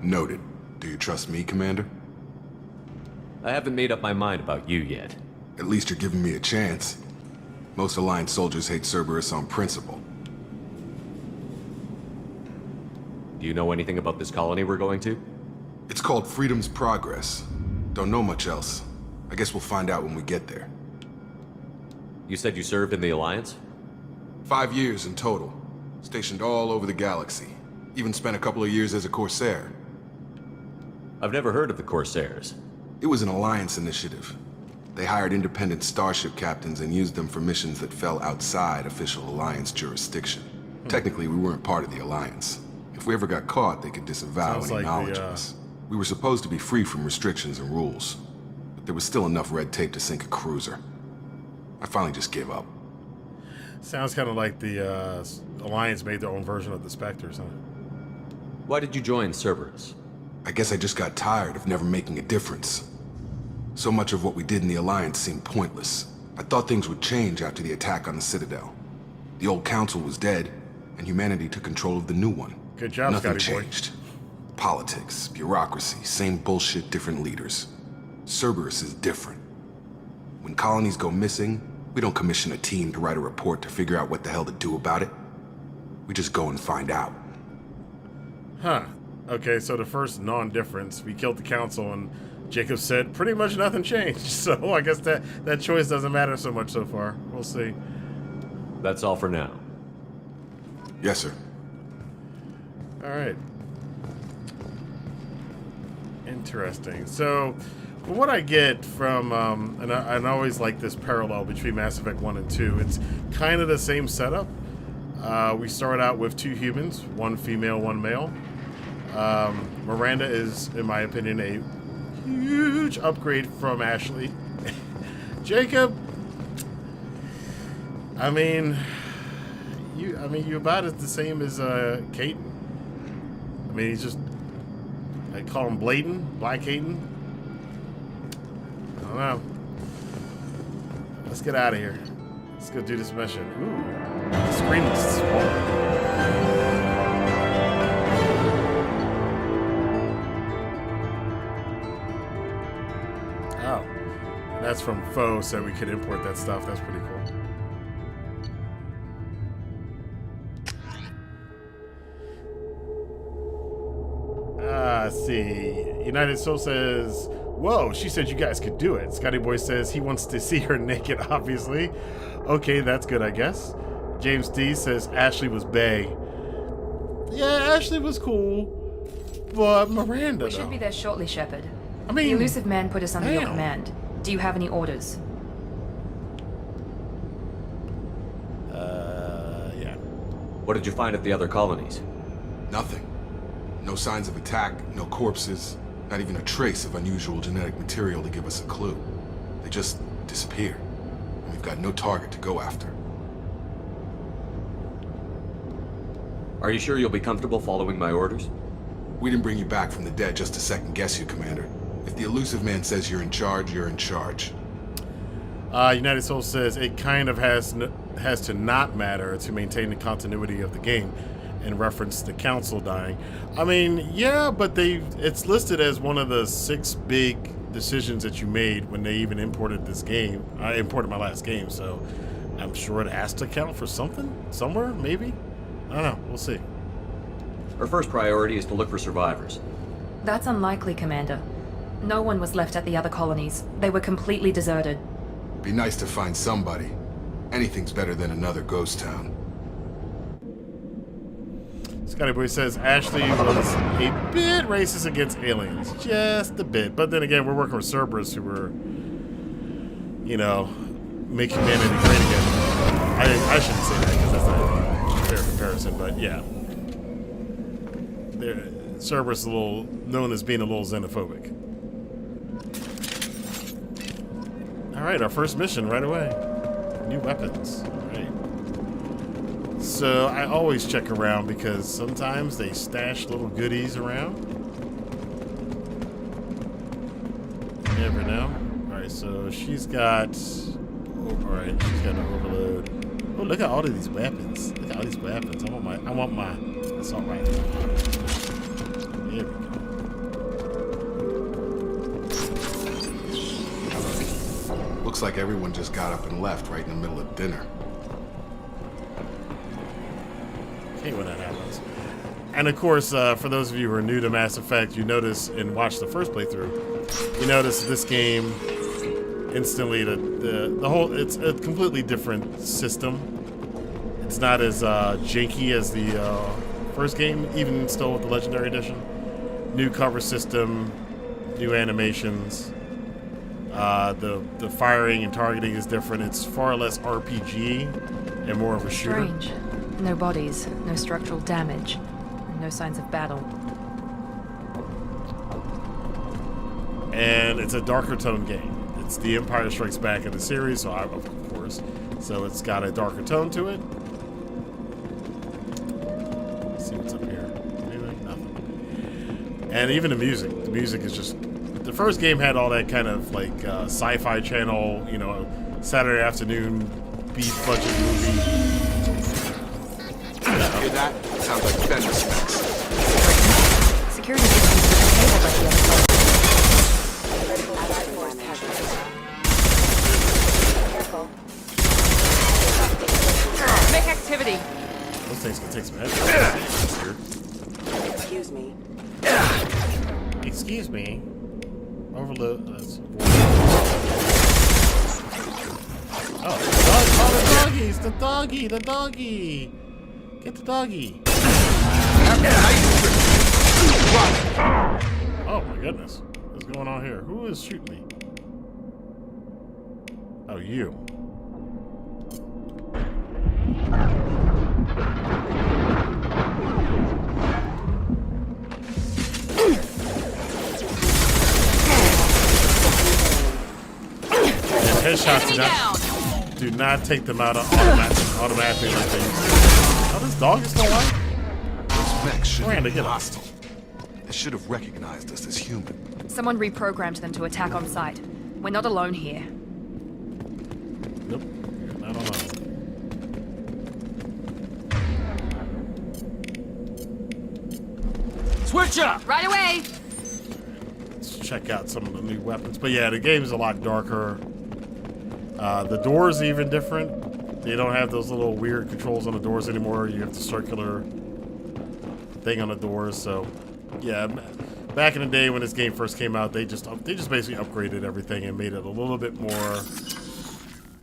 Noted. Do you trust me, Commander? I haven't made up my mind about you yet. At least you're giving me a chance. Most Alliance soldiers hate Cerberus on principle. Do you know anything about this colony we're going to? It's called Freedom's Progress. Don't know much else. I guess we'll find out when we get there. You said you served in the Alliance? 5 years in total. Stationed all over the galaxy. Even spent a couple of years as a Corsair. I've never heard of the Corsairs. It was an Alliance initiative. They hired independent starship captains and used them for missions that fell outside official Alliance jurisdiction. Technically, we weren't part of the Alliance. If we ever got caught, they could disavow any knowledge of us. We were supposed to be free from restrictions and rules. But there was still enough red tape to sink a cruiser. I finally just gave up. Sounds kind of like the Alliance made their own version of the Spectres, huh? Why did you join Cerberus? I guess I just got tired of never making a difference. So much of what we did in the Alliance seemed pointless. I thought things would change after the attack on the Citadel. The old council was dead, and humanity took control of the new one. Good job, Nothing Scotty boy. changed. Politics, bureaucracy, same bullshit, different leaders. Cerberus is different. When colonies go missing, we don't commission a team to write a report to figure out what the hell to do about it. We just go and find out. Huh. Okay, so the first non-difference, we killed the council and Jacob said pretty much nothing changed. So I guess that choice doesn't matter so much so far. We'll see. That's all for now. Yes, sir. All right. Interesting. So, from what I get from, and I always like this parallel between Mass Effect 1 and 2, it's kind of the same setup. We start out with 2 humans, 1 female, 1 male. Miranda is, in my opinion, a huge upgrade from Ashley. Jacob, I mean, you're about as the same as Kate. I mean, he's just, I call him Black Hayden. I don't know. Let's get out of here. Let's go do this mission. Ooh, the screen is small. That's from Foe, so we could import that stuff. That's pretty cool. See. United Soul says, whoa, she said you guys could do it. Scotty Boy says he wants to see her naked, obviously. Okay, that's good, I guess. James D says Ashley was bae. Yeah, Ashley was cool. But Miranda, We should be there shortly, Shepard. I mean, the Illusive man put us under your command. Do you have any orders? Yeah. What did you find at the other colonies? Nothing. No signs of attack, no corpses, not even a trace of unusual genetic material to give us a clue. They just disappear. And we've got no target to go after. Are you sure you'll be comfortable following my orders? We didn't bring you back from the dead just to second guess you, Commander. If the Illusive man says you're in charge, you're in charge. United Soul says it kind of has to not matter to maintain the continuity of the game, in reference to the Council dying. I mean, yeah, but it's listed as one of the 6 big decisions that you made when they even imported this game. I imported my last game, so I'm sure it has to count for something, somewhere, maybe? I don't know, we'll see. Our first priority is to look for survivors. That's unlikely, Commander. No one was left at the other colonies. They were completely deserted. Be nice to find somebody. Anything's better than another ghost town. Scotty Boy says Ashley was a bit racist against aliens. Just a bit. But then again, we're working with Cerberus who were, you know, make humanity great again. I shouldn't say that because that's not a fair comparison, but yeah. Cerberus is a little known as being a little xenophobic. Alright, our first mission right away. New weapons. Alright. So I always check around because sometimes they stash little goodies around. You never know. Alright, so she's got... Alright, she's got an overload. Oh, look at all of these weapons. Look at all these weapons. I want my assault rifle. There we go. Looks like everyone just got up and left right in the middle of dinner. Hate when that happens. And of course, for those of you who are new to Mass Effect, you notice and watch the first playthrough, you notice this game instantly the whole, it's a completely different system. It's not as janky as the first game, even still with the Legendary Edition. New cover system, new animations. The firing and targeting is different. It's far less RPG and more of a shooter. Strange. No bodies, no structural damage, and no signs of battle. And it's a darker tone game. It's the Empire Strikes Back in the series, so of course. So it's got a darker tone to it. Let's see what's up here. Anything? Nothing. And even the music is just... The first game had all that kind of like sci-fi channel, you know, Saturday afternoon beef budget movie. Hear that? Sounds like Fender specs. Security distance to the table at the other side. Careful. Make activity. Those things can take some effort. Excuse me. Excuse me. Overload. Oh, the doggies! The doggy! The doggy! Get the doggy! Oh my goodness. What's going on here? Who is shooting me? Oh, you. Headshots do not take them out automatically like they used to. Oh, this dog is still alive? Those mechs should Miranda, be get up. hostile. They should have recognized us as human. Someone reprogrammed them to attack on sight. We're not alone here. Nope. Not alone. Switch up! Right away! Let's check out some of the new weapons. But yeah, the game's a lot darker. The doors are even different. They don't have those little weird controls on the doors anymore. You have the circular thing on the doors. So yeah, back in the day when this game first came out, they just basically upgraded everything and made it a little bit more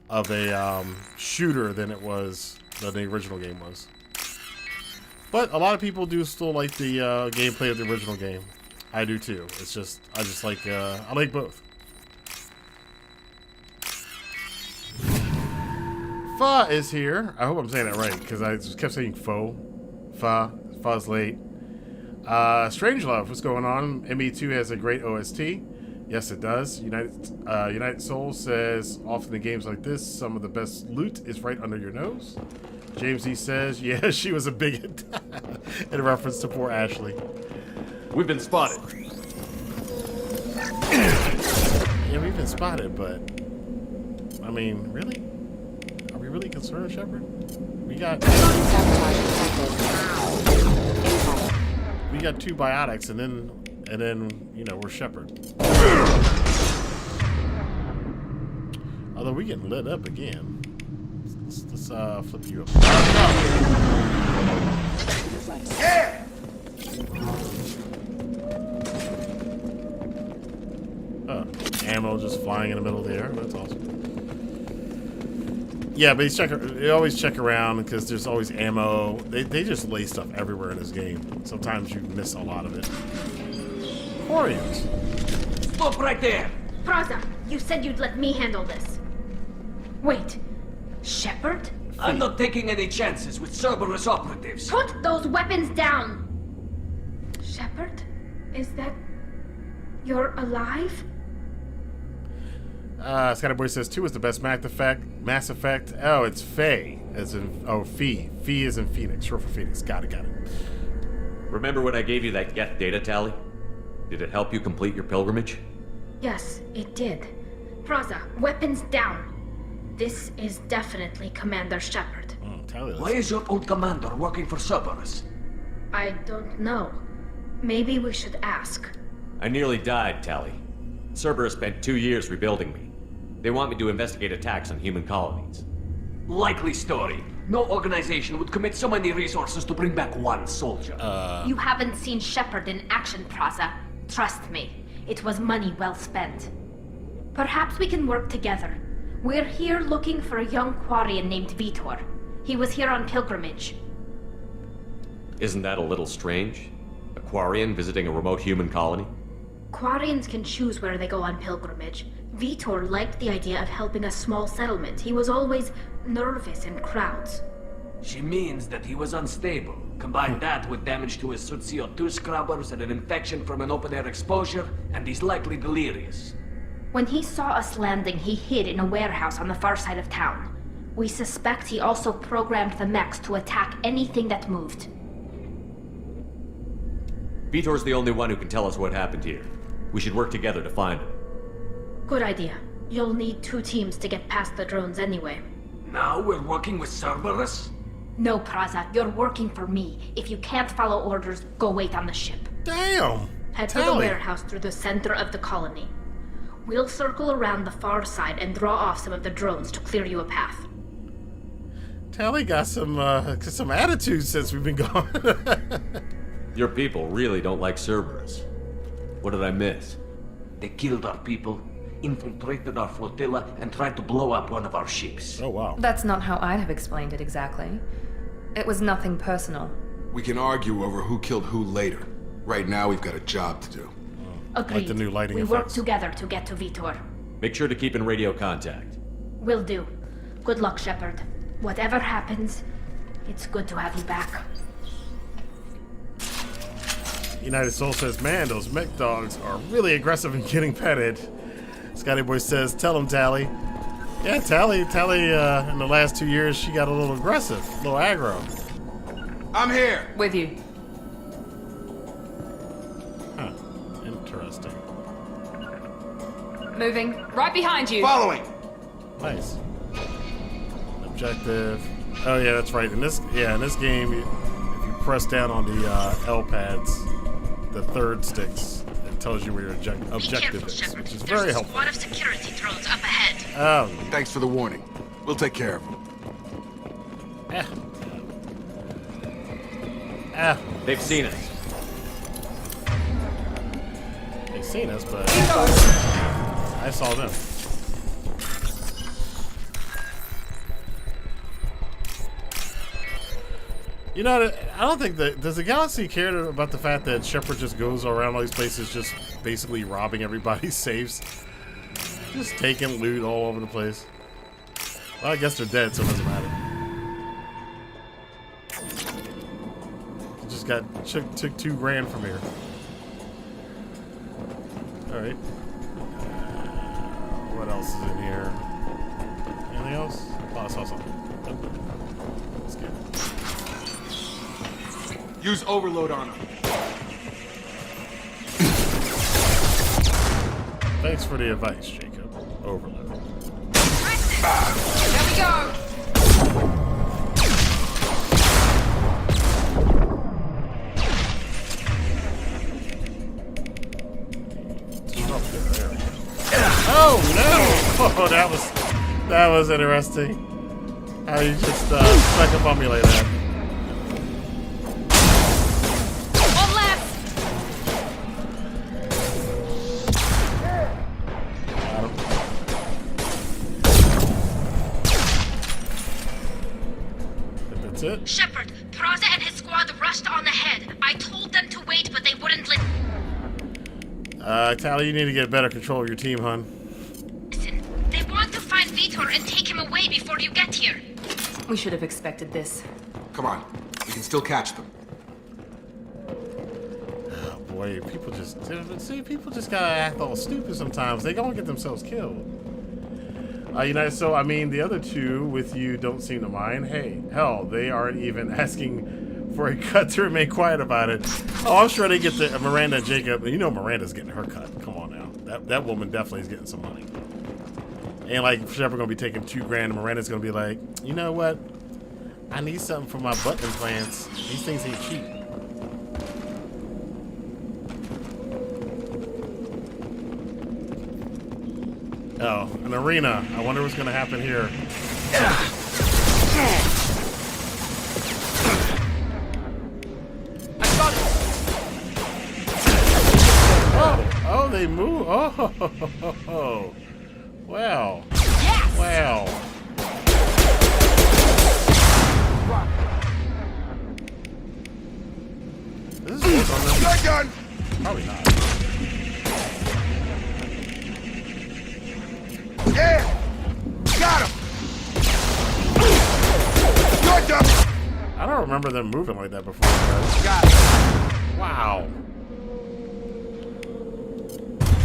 of a shooter than it was than the original game was. But a lot of people do still like the gameplay of the original game. I do too. It's just I like both. Fa is here. I hope I'm saying that right because I just kept saying Fa. Fa's late. Strangelove, what's going on? ME2 has a great OST. Yes, it does. United Soul says, often in games like this, some of the best loot is right under your nose. James E says, yeah, she was a bigot. In reference to poor Ashley. We've been spotted. Yeah, we've been spotted, but I mean, really? Are we really concerned, Shepard? We got two biotics, and then you know we're Shepard. Although we getting lit up again. Let's flip you up. Yeah! Ammo just flying in the middle of the air. That's awesome. Yeah, but they always check around because there's always ammo. They just lay stuff everywhere in this game. Sometimes you miss a lot of it. Quarians. Stop right there! Praza, you said you'd let me handle this. Wait, Shepard? I'm not taking any chances with Cerberus operatives. Put those weapons down! Shepard? Is that... you're alive? Scotty Boy says 2 is the best Mass Effect. Oh, it's Faye. As in, Fee. Fee is in Phoenix. Short for Phoenix. Got it. Remember when I gave you that geth data tally? Did it help you complete your pilgrimage? Yes, it did. Praza, weapons down. This is definitely Commander Shepard. Why is your old commander working for Cerberus? I don't know. Maybe we should ask. I nearly died, Tally. Cerberus spent 2 years rebuilding me. They want me to investigate attacks on human colonies. Likely story. No organization would commit so many resources to bring back one soldier. You haven't seen Shepard in action, Praza. Trust me, it was money well spent. Perhaps we can work together. We're here looking for a young Quarian named Vitor. He was here on pilgrimage. Isn't that a little strange? A Quarian visiting a remote human colony? Quarians can choose where they go on pilgrimage. Vitor liked the idea of helping a small settlement. He was always nervous in crowds. She means that he was unstable. Combine that with damage to his CO2 scrubbers and an infection from an open-air exposure, and he's likely delirious. When he saw us landing, he hid in a warehouse on the far side of town. We suspect he also programmed the mechs to attack anything that moved. Vitor's the only one who can tell us what happened here. We should work together to find him. Good idea. You'll need 2 teams to get past the drones anyway. Now we're working with Cerberus? No, Praza, you're working for me. If you can't follow orders, go wait on the ship. Damn! Head to the warehouse through the center of the colony. We'll circle around the far side and draw off some of the drones to clear you a path. Tally got some attitude since we've been gone. Your people really don't like Cerberus. What did I miss? They killed our people, infiltrated our flotilla, and tried to blow up one of our ships. Oh, wow. That's not how I'd have explained it exactly. It was nothing personal. We can argue over who killed who later. Right now, we've got a job to do. Agreed. Like the new lighting we effects. work together to get to Vitor. Make sure to keep in radio contact. Will do. Good luck, Shepard. Whatever happens, it's good to have you back. United Soul says, man, those mech dogs are really aggressive and getting petted. Scotty Boy says, tell him, Tally. Yeah, Tally, in the last 2 years, she got a little aggressive, a little aggro. I'm here! With you. Huh. Interesting. Moving. Right behind you. Following! Nice. Objective. Oh yeah, that's right. In this game, if you press down on the L pads, the third sticks, it tells you where your objective is, which is very helpful. There's a squad of security drones up ahead. Oh. Thanks for the warning. We'll take care of them. They've seen us. They've seen us, but I saw them. You know, I don't think that... Does the Galaxy care about the fact that Shepard just goes around all these places just basically robbing everybody's safes? Just taking loot all over the place. Well, I guess they're dead, so it doesn't matter. Just took $2 grand from here. Alright. What else is in here? Anything else? Oh, I saw something. Nope. Let's get it. Use overload on them. Thanks for the advice, Jacob. Overload. There we go. Oh no! Oh, that was interesting. How you just stuck up on me like that. One left. That's it. Shepard, Praza and his squad rushed on ahead. I told them to wait, but they wouldn't listen. Tally, you need to get better control of your team, hon. Listen, they want to find Vitor and take him away before you get here. We should have expected this. Come on. We can still catch them. Oh boy, people just gotta act all stupid sometimes. They gonna get themselves killed. So I mean, the other two with you don't seem to mind. Hey, hell, they aren't even asking for a cut to remain quiet about it. Oh, I'm sure they get the Miranda and Jacob. You know Miranda's getting her cut. Come on now. That woman definitely is getting some money. And like Shepard gonna be taking $2 grand, and Miranda's gonna be like, you know what? I need something for my butt implants. These things ain't cheap. Oh, an arena. I wonder what's gonna happen here. Oh, they move. Oh, wow. Yes! Wow. This is on them. Shotgun! Probably not. Yeah! Got him! You're done! I don't remember them moving like that before, guys. Got it. Wow.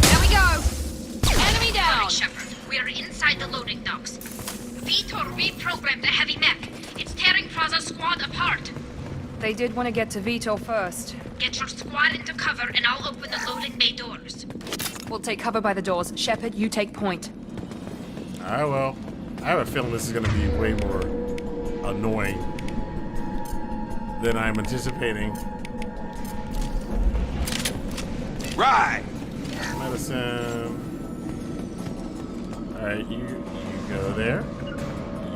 There we go. Enemy down. Shepard, we are inside the loading docks. Vitor reprogrammed the heavy mech. It's tearing Praza's squad apart. They did want to get to Vitor first. Get your squad into cover and I'll open the loading bay doors. We'll take cover by the doors. Shepard, you take point. Alright, well, I have a feeling this is going to be way more annoying than I'm anticipating. Right! Medicine. Alright, you go there.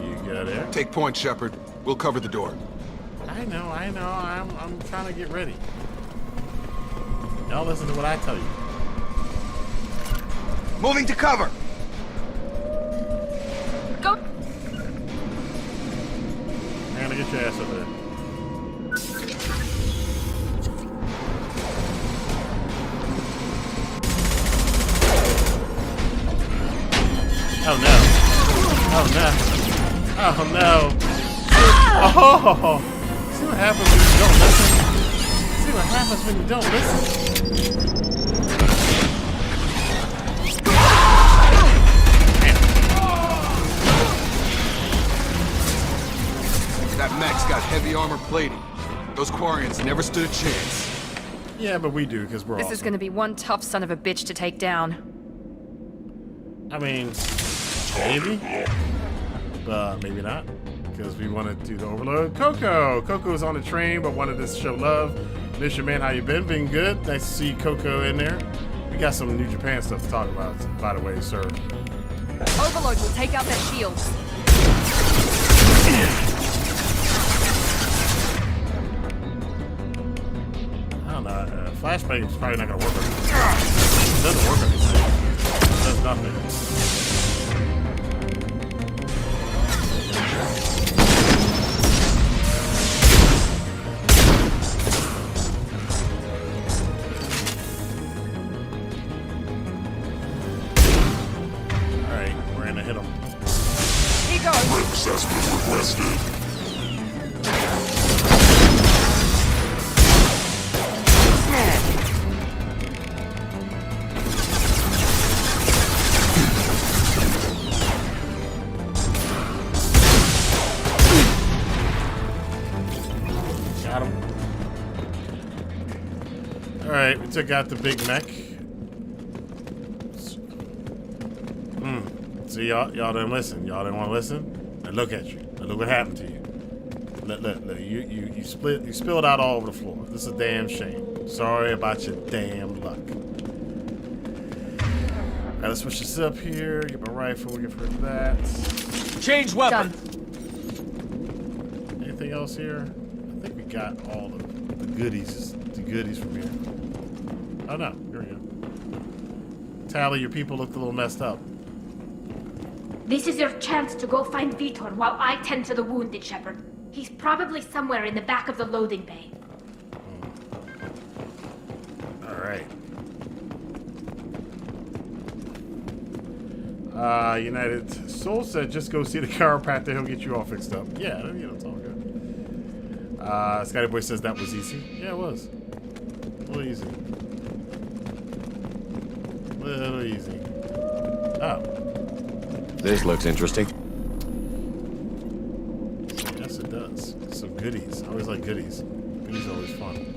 You go there. Take point, Shepard. We'll cover the door. I know. I'm trying to get ready. Y'all listen to what I tell you. Moving to cover! Go! Miranda, get your ass over there. Oh no. Oh no. Oh no. Oh! See what happens when you don't listen? See what happens when you don't listen? That mech's got heavy armor plating. Those Quarians never stood a chance. Yeah, but we do, because we're This awesome. is gonna be one tough son of a bitch to take down. I mean, maybe. But maybe not. Because we want to do the overload. Coco! Coco is on the train, but wanted to show love. Mission man, how you been? Been good. Nice to see Coco in there. We got some New Japan stuff to talk about, by the way, sir. Overload will take out their shields. I don't know. Flashbang is probably not going to work on it. It doesn't work on anything. It does nothing. Alright, Miranda, hit him. Here goes. Assessment requested. Got him. Alright, we took out the big mech. So y'all didn't listen. Y'all didn't want to listen? Now look at you. Now look what happened to you. Look. You spilled out all over the floor. This is a damn shame. Sorry about your damn luck. Alright, let's switch this up here. Get my rifle. We'll get rid of that. Change weapon. Anything else here? I think we got all the goodies. The goodies from here. Oh no, here we go. Tally, your people looked a little messed up. This is your chance to go find Vitor while I tend to the wounded, Shepard. He's probably somewhere in the back of the loading bay. Alright. United Soul said just go see the chiropractor, he'll get you all fixed up. Yeah, you know, it's all good. Scotty Boy says that was easy. Yeah, it was. A little easy. Little easy. Oh. This looks interesting. Yes, it does. Some goodies. I always like goodies. Goodies are always fun.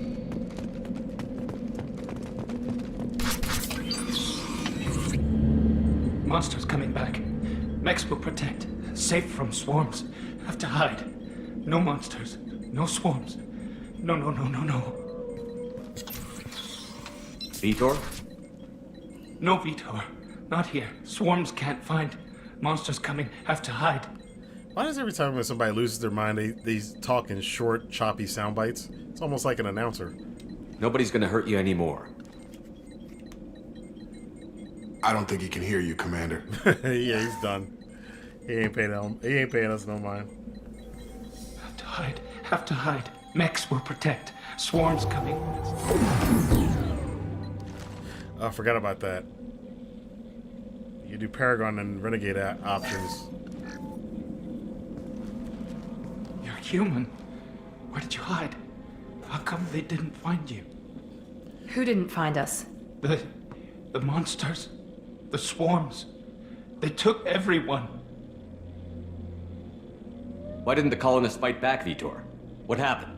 Monsters coming back. Mechs will protect. Safe from swarms. Have to hide. No monsters. No swarms. No. Vitor? No Vitor. Not here. Swarms can't find. Monsters coming. Have to hide. Why does every time when somebody loses their mind, they talk in short, choppy sound bites? It's almost like an announcer. Nobody's gonna hurt you anymore. I don't think he can hear you, Commander. Yeah, he's done. He ain't paying us no mind. Have to hide. Have to hide. Mechs will protect. Swarms coming. Oh, I forgot about that. You do Paragon and Renegade options. You're human. Where did you hide? How come they didn't find you? Who didn't find us? The monsters. The swarms. They took everyone. Why didn't the colonists fight back, Vitor? What happened?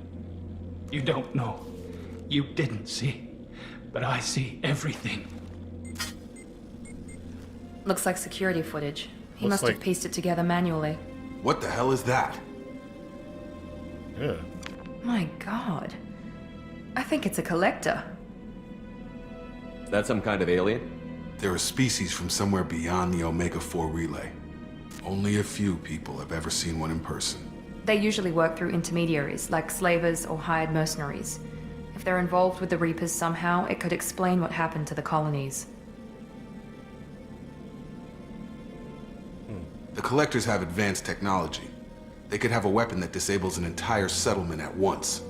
You don't know. You didn't see. But I see everything. Looks like security footage. He must have pieced it together manually. What the hell is that? Yeah. My god. I think it's a collector. Is that some kind of alien? They're a species from somewhere beyond the Omega-4 relay. Only a few people have ever seen one in person. They usually work through intermediaries, like slavers or hired mercenaries. If they're involved with the Reapers somehow, it could explain what happened to the colonies. The Collectors have advanced technology. They could have a weapon that disables an entire settlement at once.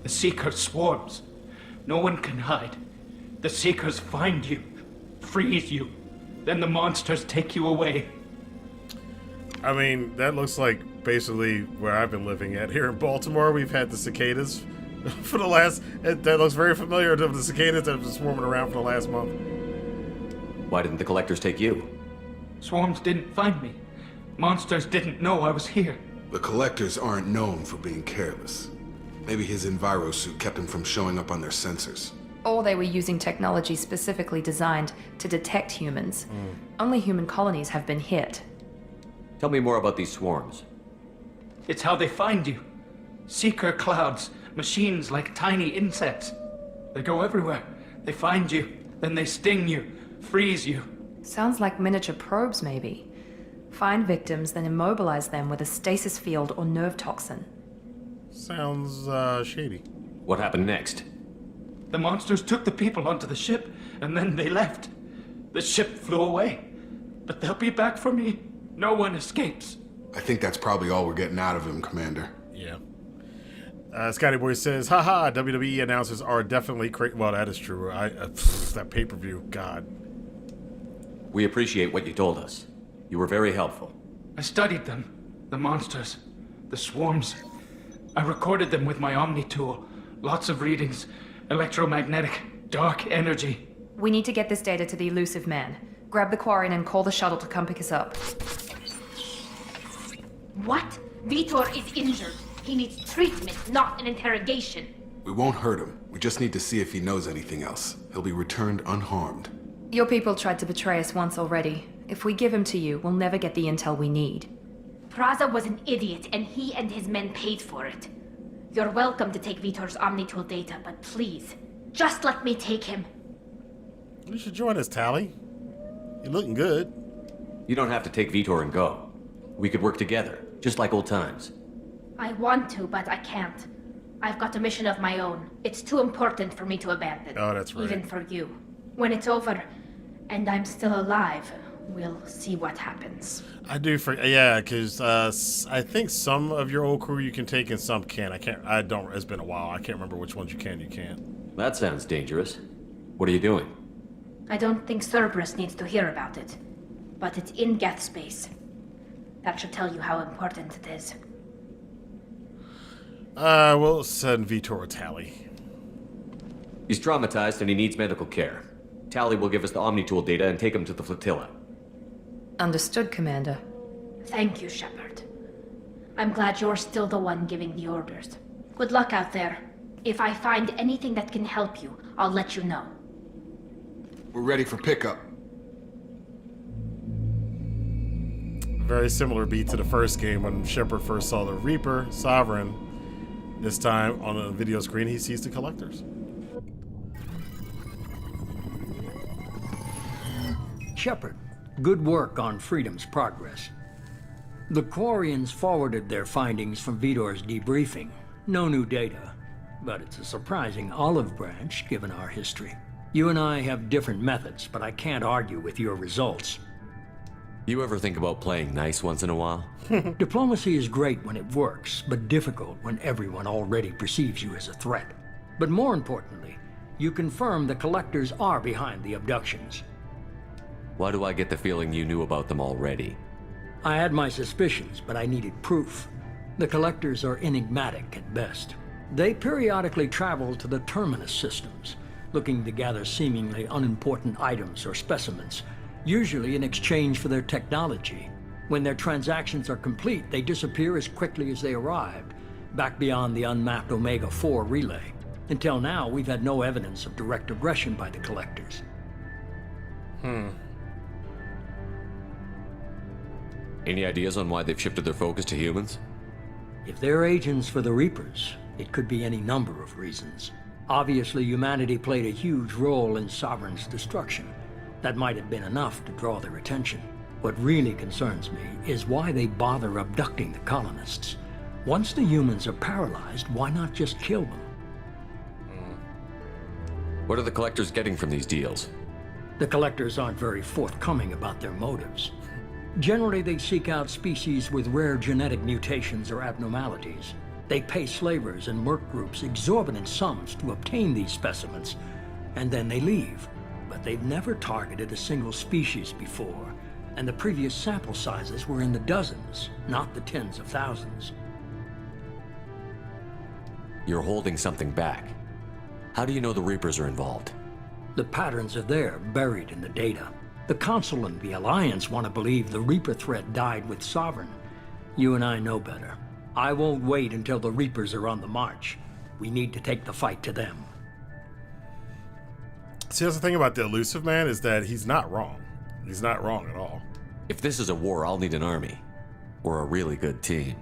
The Seeker swarms. No one can hide. The Seekers find you, freeze you, then the monsters take you away. I mean, that looks like basically where I've been living at. Here in Baltimore, we've had the cicadas for the last... That looks very familiar to the cicadas that have been swarming around for the last month. Why didn't the Collectors take you? Swarms didn't find me. Monsters didn't know I was here. The Collectors aren't known for being careless. Maybe his Enviro suit kept him from showing up on their sensors. Or they were using technology specifically designed to detect humans. Only human colonies have been hit. Tell me more about these swarms. It's how they find you. Seeker clouds, machines like tiny insects. They go everywhere. They find you, then they sting you, freeze you. Sounds like miniature probes, maybe. Find victims, then immobilize them with a stasis field or nerve toxin. Sounds, shady. What happened next? The monsters took the people onto the ship, and then they left. The ship flew away. But they'll be back for me. No one escapes. I think that's probably all we're getting out of him, Commander. Yeah. Scotty Boy says, haha, WWE announcers are definitely well, that is true. That pay-per-view, God. We appreciate what you told us. You were very helpful. I studied them. The monsters. The swarms. I recorded them with my Omni tool. Lots of readings. Electromagnetic. Dark energy. We need to get this data to the Illusive Man. Grab the Quarian and call the shuttle to come pick us up. What? Vitor is injured. He needs treatment, not an interrogation. We won't hurt him. We just need to see if he knows anything else. He'll be returned unharmed. Your people tried to betray us once already. If we give him to you, we'll never get the intel we need. Praza was an idiot, and he and his men paid for it. You're welcome to take Vitor's Omnitool data, but please, just let me take him. You should join us, Tally. You're looking good. You don't have to take Vitor and go. We could work together, just like old times. I want to, but I can't. I've got a mission of my own. It's too important for me to abandon. Oh, that's right. Even for you. When it's over, and I'm still alive, we'll see what happens. I do yeah, because I think some of your old crew you can take and some can't. It's been a while. I can't remember which ones you can and you can't. That sounds dangerous. What are you doing? I don't think Cerberus needs to hear about it, but it's in geth space. That should tell you how important it is. We'll send Vitor a Tally. He's traumatized and he needs medical care. Tally will give us the Omnitool data and take him to the flotilla. Understood, Commander. Thank you, Shepard. I'm glad you're still the one giving the orders. Good luck out there. If I find anything that can help you, I'll let you know. We're ready for pickup. Very similar beat to the first game when Shepard first saw the Reaper, Sovereign. This time, on a video screen, he sees the Collectors. Shepard, good work on Freedom's progress. The Quarians forwarded their findings from Vitor's debriefing. No new data, but it's a surprising olive branch given our history. You and I have different methods, but I can't argue with your results. You ever think about playing nice once in a while? Diplomacy is great when it works, but difficult when everyone already perceives you as a threat. But more importantly, you confirm the Collectors are behind the abductions. Why do I get the feeling you knew about them already? I had my suspicions, but I needed proof. The Collectors are enigmatic at best. They periodically travel to the Terminus systems, looking to gather seemingly unimportant items or specimens, usually in exchange for their technology. When their transactions are complete, they disappear as quickly as they arrived, back beyond the unmapped Omega-4 relay. Until now, we've had no evidence of direct aggression by the Collectors. Any ideas on why they've shifted their focus to humans? If they're agents for the Reapers, it could be any number of reasons. Obviously, humanity played a huge role in Sovereign's destruction. That might have been enough to draw their attention. What really concerns me is why they bother abducting the colonists. Once the humans are paralyzed, why not just kill them? What are the Collectors getting from these deals? The Collectors aren't very forthcoming about their motives. Generally, they seek out species with rare genetic mutations or abnormalities. They pay slavers and merc groups exorbitant sums to obtain these specimens, and then they leave. But they've never targeted a single species before, and the previous sample sizes were in the dozens, not the tens of thousands. You're holding something back. How do you know the Reapers are involved? The patterns are there, buried in the data. The Council and the Alliance want to believe the Reaper threat died with Sovereign. You and I know better. I won't wait until the Reapers are on the march. We need to take the fight to them. See, that's the thing about the Illusive Man is that he's not wrong. He's not wrong at all. If this is a war, I'll need an army. Or a really good team.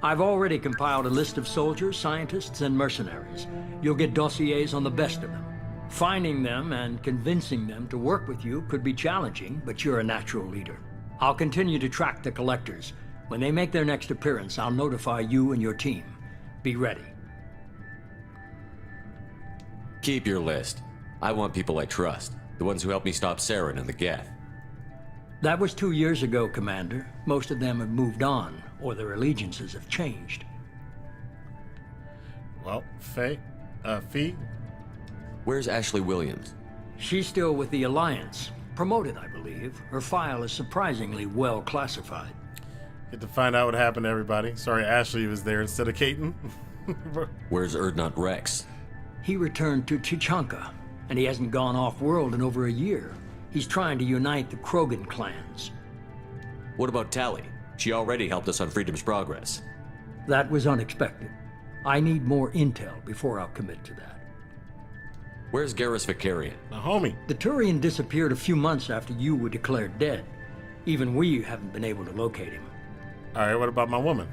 I've already compiled a list of soldiers, scientists, and mercenaries. You'll get dossiers on the best of them. Finding them and convincing them to work with you could be challenging, but you're a natural leader. I'll continue to track the Collectors. When they make their next appearance, I'll notify you and your team. Be ready. Keep your list. I want people I trust. The ones who helped me stop Saren and the geth. That was 2 years ago, Commander. Most of them have moved on, or their allegiances have changed. Well, Fee? Where's Ashley Williams? She's still with the Alliance. Promoted, I believe. Her file is surprisingly well classified. Get to find out what happened to everybody. Sorry, Ashley was there instead of Caton. Where's Erdnot Rex? He returned to Chichanka, and he hasn't gone off-world in over a year. He's trying to unite the Krogan clans. What about Tally? She already helped us on Freedom's Progress. That was unexpected. I need more intel before I'll commit to that. Where's Garrus Vicarian? My homie. The Turian disappeared a few months after you were declared dead. Even we haven't been able to locate him. Alright, what about my woman?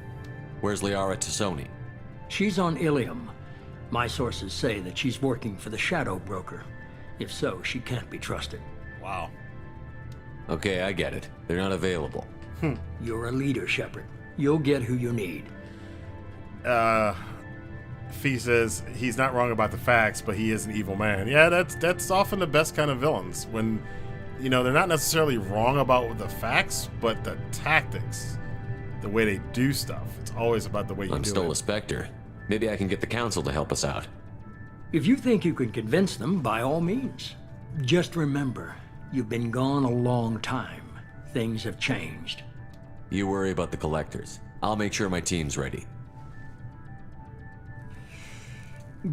Where's Liara Tassoni? She's on Ilium. My sources say that she's working for the Shadow Broker. If so, she can't be trusted. Wow. Okay, I get it. They're not available. You're a leader, Shepard. You'll get who you need. Fee says he's not wrong about the facts, but he is an evil man. Yeah, that's often the best kind of villains. When, you know, they're not necessarily wrong about the facts, but the tactics, the way they do stuff. It's always about the way you do it. I'm still a Spectre. Maybe I can get the Council to help us out. If you think you can convince them, by all means. Just remember, you've been gone a long time. Things have changed. You worry about the Collectors. I'll make sure my team's ready.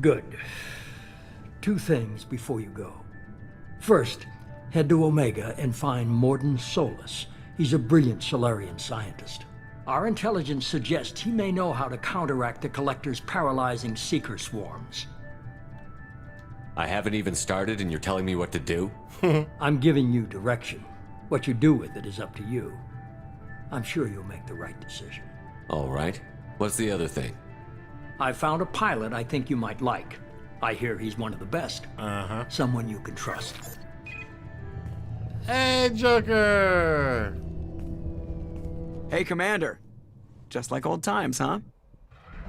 Good. 2 things before you go. First, head to Omega and find Mordin Solus. He's a brilliant Solarian scientist. Our intelligence suggests he may know how to counteract the Collector's paralyzing Seeker swarms. I haven't even started and you're telling me what to do? I'm giving you direction. What you do with it is up to you. I'm sure you'll make the right decision. All right. What's the other thing? I found a pilot I think you might like. I hear he's one of the best. Someone you can trust. Hey, Joker! Hey, Commander. Just like old times, huh?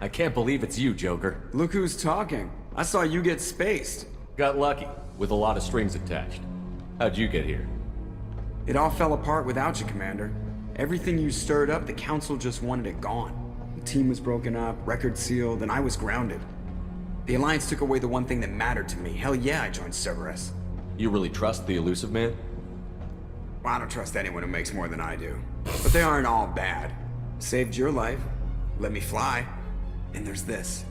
I can't believe it's you, Joker. Look who's talking. I saw you get spaced. Got lucky, with a lot of strings attached. How'd you get here? It all fell apart without you, Commander. Everything you stirred up, the Council just wanted it gone. The team was broken up, record sealed, and I was grounded. The Alliance took away the one thing that mattered to me. Hell yeah, I joined Cerberus. You really trust the Illusive Man? Well, I don't trust anyone who makes more than I do. But they aren't all bad. Saved your life, let me fly, and there's this.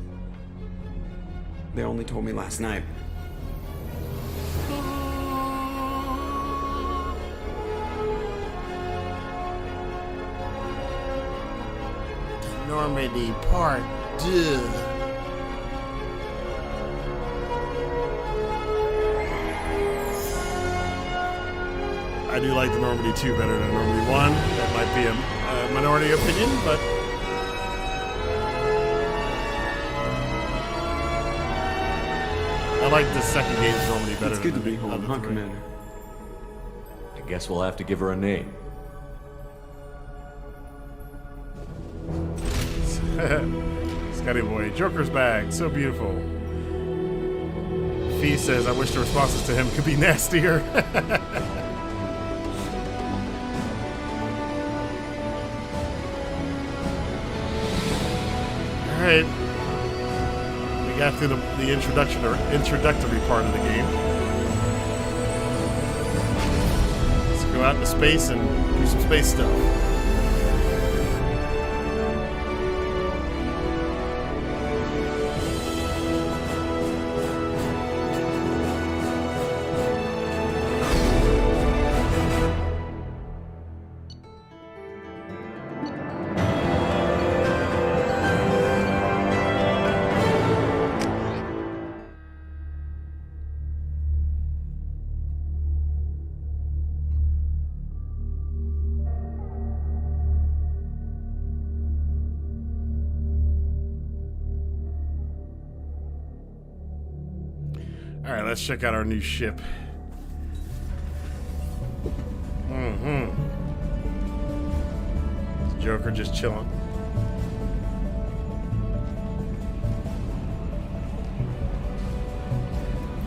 They only told me last night. Normandy Part 2. I do like the Normandy 2 better than Normandy 1. That might be a minority opinion, but I like the second game's Normandy better. It's good than to be the home, other huh, three. Commander? I guess we'll have to give her a name. Scotty boy, Joker's bag, so beautiful. Fee says, I wish the responses to him could be nastier. Alright. We got through the introductory part of the game. Let's go out into space and do some space stuff. Alright, let's check out our new ship. Joker just chilling.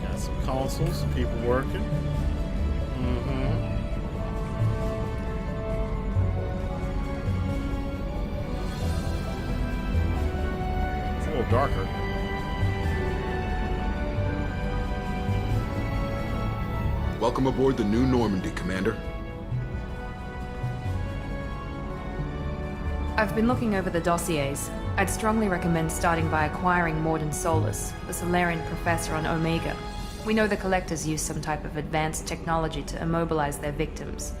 Got some consoles, some people working. It's a little darker. Welcome aboard the new Normandy, Commander. I've been looking over the dossiers. I'd strongly recommend starting by acquiring Morden Solus, the Salarian professor on Omega. We know the Collectors use some type of advanced technology to immobilize their victims.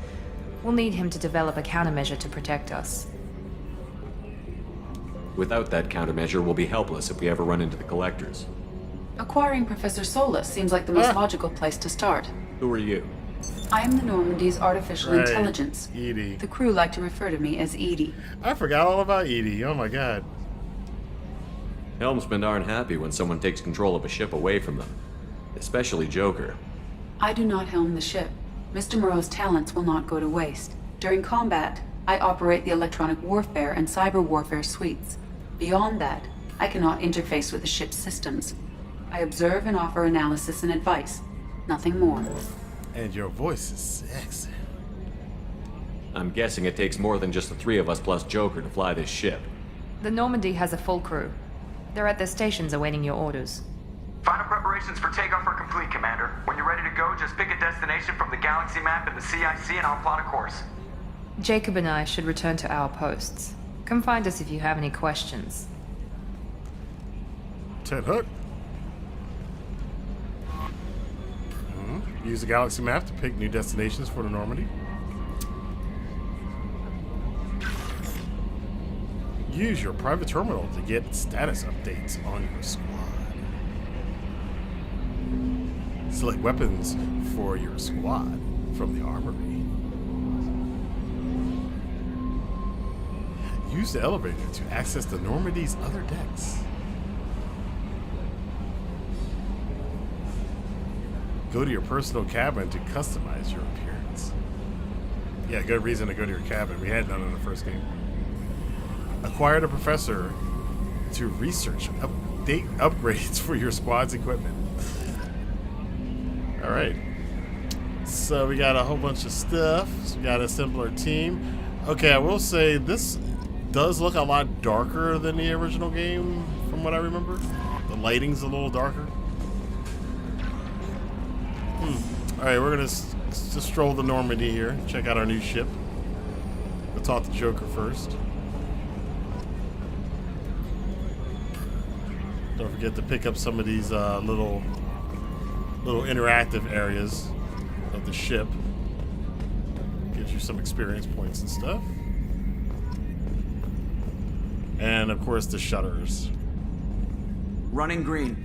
We'll need him to develop a countermeasure to protect us. Without that countermeasure, we'll be helpless if we ever run into the Collectors. Acquiring Professor Solus seems like the most logical place to start. Who are you? I am the Normandy's artificial intelligence. Edie. The crew like to refer to me as Edie. I forgot all about Edie. Oh my god. Helmsmen aren't happy when someone takes control of a ship away from them. Especially Joker. I do not helm the ship. Mr. Moreau's talents will not go to waste. During combat, I operate the electronic warfare and cyber warfare suites. Beyond that, I cannot interface with the ship's systems. I observe and offer analysis and advice. Nothing more. And your voice is sexy. I'm guessing it takes more than just the three of us plus Joker to fly this ship. The Normandy has a full crew. They're at their stations awaiting your orders. Final preparations for takeoff are complete, Commander. When you're ready to go, just pick a destination from the galaxy map in the CIC and I'll plot a course. Jacob and I should return to our posts. Come find us if you have any questions. Ted Hook. Use the galaxy map to pick new destinations for the Normandy. Use your private terminal to get status updates on your squad. Select weapons for your squad from the armory. Use the elevator to access the Normandy's other decks. Go to your personal cabin to customize your appearance. Yeah, good reason to go to your cabin. We had none in the first game. Acquire the professor to research update upgrades for your squad's equipment. Alright. So we got a whole bunch of stuff. So we got a simpler team. Okay, I will say this does look a lot darker than the original game from what I remember. The lighting's a little darker. Alright, we're gonna just stroll the Normandy here. Check out our new ship. We'll talk to Joker first. Don't forget to pick up some of these little interactive areas of the ship. Gives you some experience points and stuff. And of course the shutters. Running green.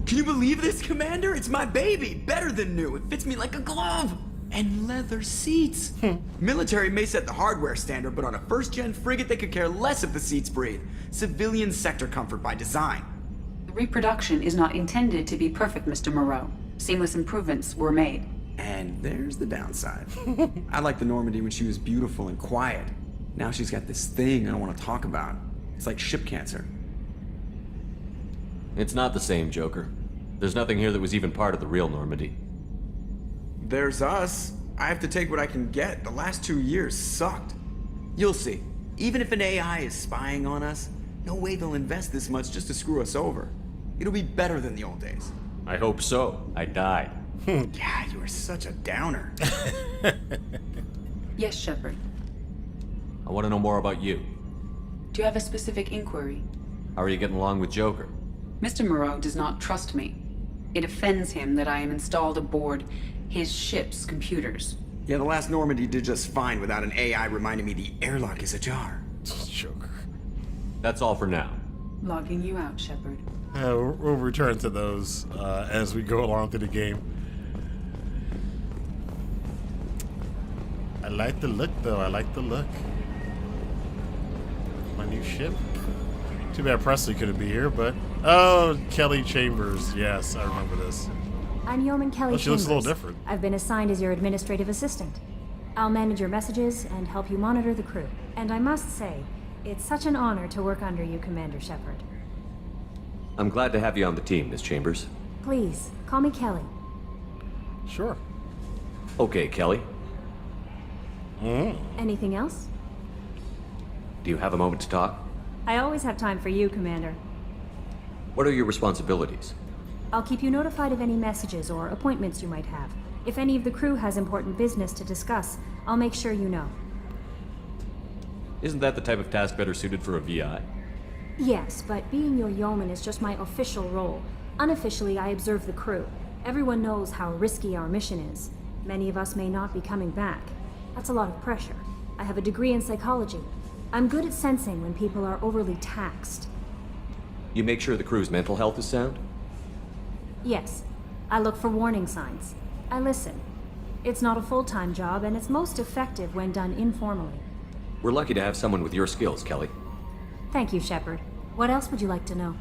Can you believe this, Commander? It's my baby! Better than new. It fits me like a glove! And leather seats. Military may set the hardware standard, but on a first-gen frigate, they could care less if the seats breathe. Civilian sector comfort by design. The reproduction is not intended to be perfect, Mr. Moreau. Seamless improvements were made. And there's the downside. I liked the Normandy when she was beautiful and quiet. Now she's got this thing I don't want to talk about. It's like ship cancer. It's not the same, Joker. There's nothing here that was even part of the real Normandy. There's us. I have to take what I can get. The last 2 years sucked. You'll see. Even if an AI is spying on us, no way they'll invest this much just to screw us over. It'll be better than the old days. I hope so. I died. Yeah, you are such a downer. Yes, Shepard. I want to know more about you. Do you have a specific inquiry? How are you getting along with Joker? Mr. Moreau does not trust me. It offends him that I am installed aboard his ship's computers. Yeah, the last Normandy did just fine without an AI reminding me the airlock is ajar. Joker. That's all for now. Logging you out, Shepard. We'll return to those as we go along through the game. I like the look, though. I like the look. My new ship. Too bad Presley couldn't be here, but... Oh, Kelly Chambers. Yes, I remember this. I'm Yeoman Kelly She looks Chambers. a little different. I've been assigned as your administrative assistant. I'll manage your messages and help you monitor the crew. And I must say, it's such an honor to work under you, Commander Shepard. I'm glad to have you on the team, Miss Chambers. Please, call me Kelly. Sure. Okay, Kelly. Anything else? Do you have a moment to talk? I always have time for you, Commander. What are your responsibilities? I'll keep you notified of any messages or appointments you might have. If any of the crew has important business to discuss, I'll make sure you know. Isn't that the type of task better suited for a VI? Yes, but being your yeoman is just my official role. Unofficially, I observe the crew. Everyone knows how risky our mission is. Many of us may not be coming back. That's a lot of pressure. I have a degree in psychology. I'm good at sensing when people are overly taxed. You make sure the crew's mental health is sound? Yes. I look for warning signs. I listen. It's not a full-time job, and it's most effective when done informally. We're lucky to have someone with your skills, Kelly. Thank you, Shepard. What else would you like to know?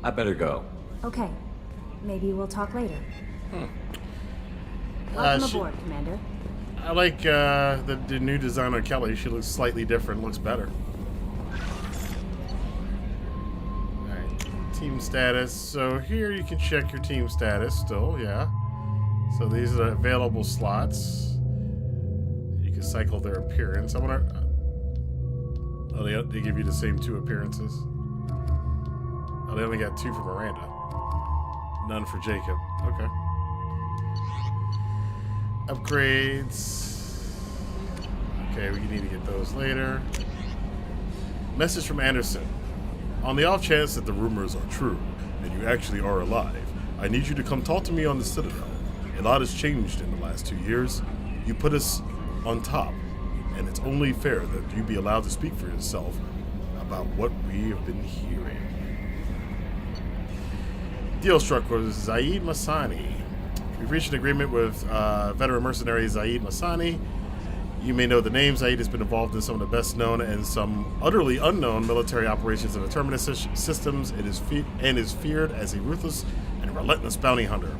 I better go. Okay. Maybe we'll talk later. Welcome aboard, Commander. I like the new design on Kelly. She looks slightly different, looks better. Alright, team status. So here you can check your team status still, yeah. So these are the available slots. You can cycle their appearance. I wonder... Oh, they give you the same 2 appearances. Oh, they only got 2 for Miranda. None for Jacob. Okay. Upgrades. Okay, we need to get those later. Message from Anderson. On the off chance that the rumors are true, and you actually are alive, I need you to come talk to me on the Citadel. A lot has changed in the last 2 years. You put us on top, and it's only fair that you be allowed to speak for yourself about what we have been hearing. Deal struck with Zaid Masani. We've reached an agreement with veteran mercenary Zaid Masani. You may know the name. Zaid has been involved in some of the best known and some utterly unknown military operations in the Terminus systems. It is is feared as a ruthless and relentless bounty hunter.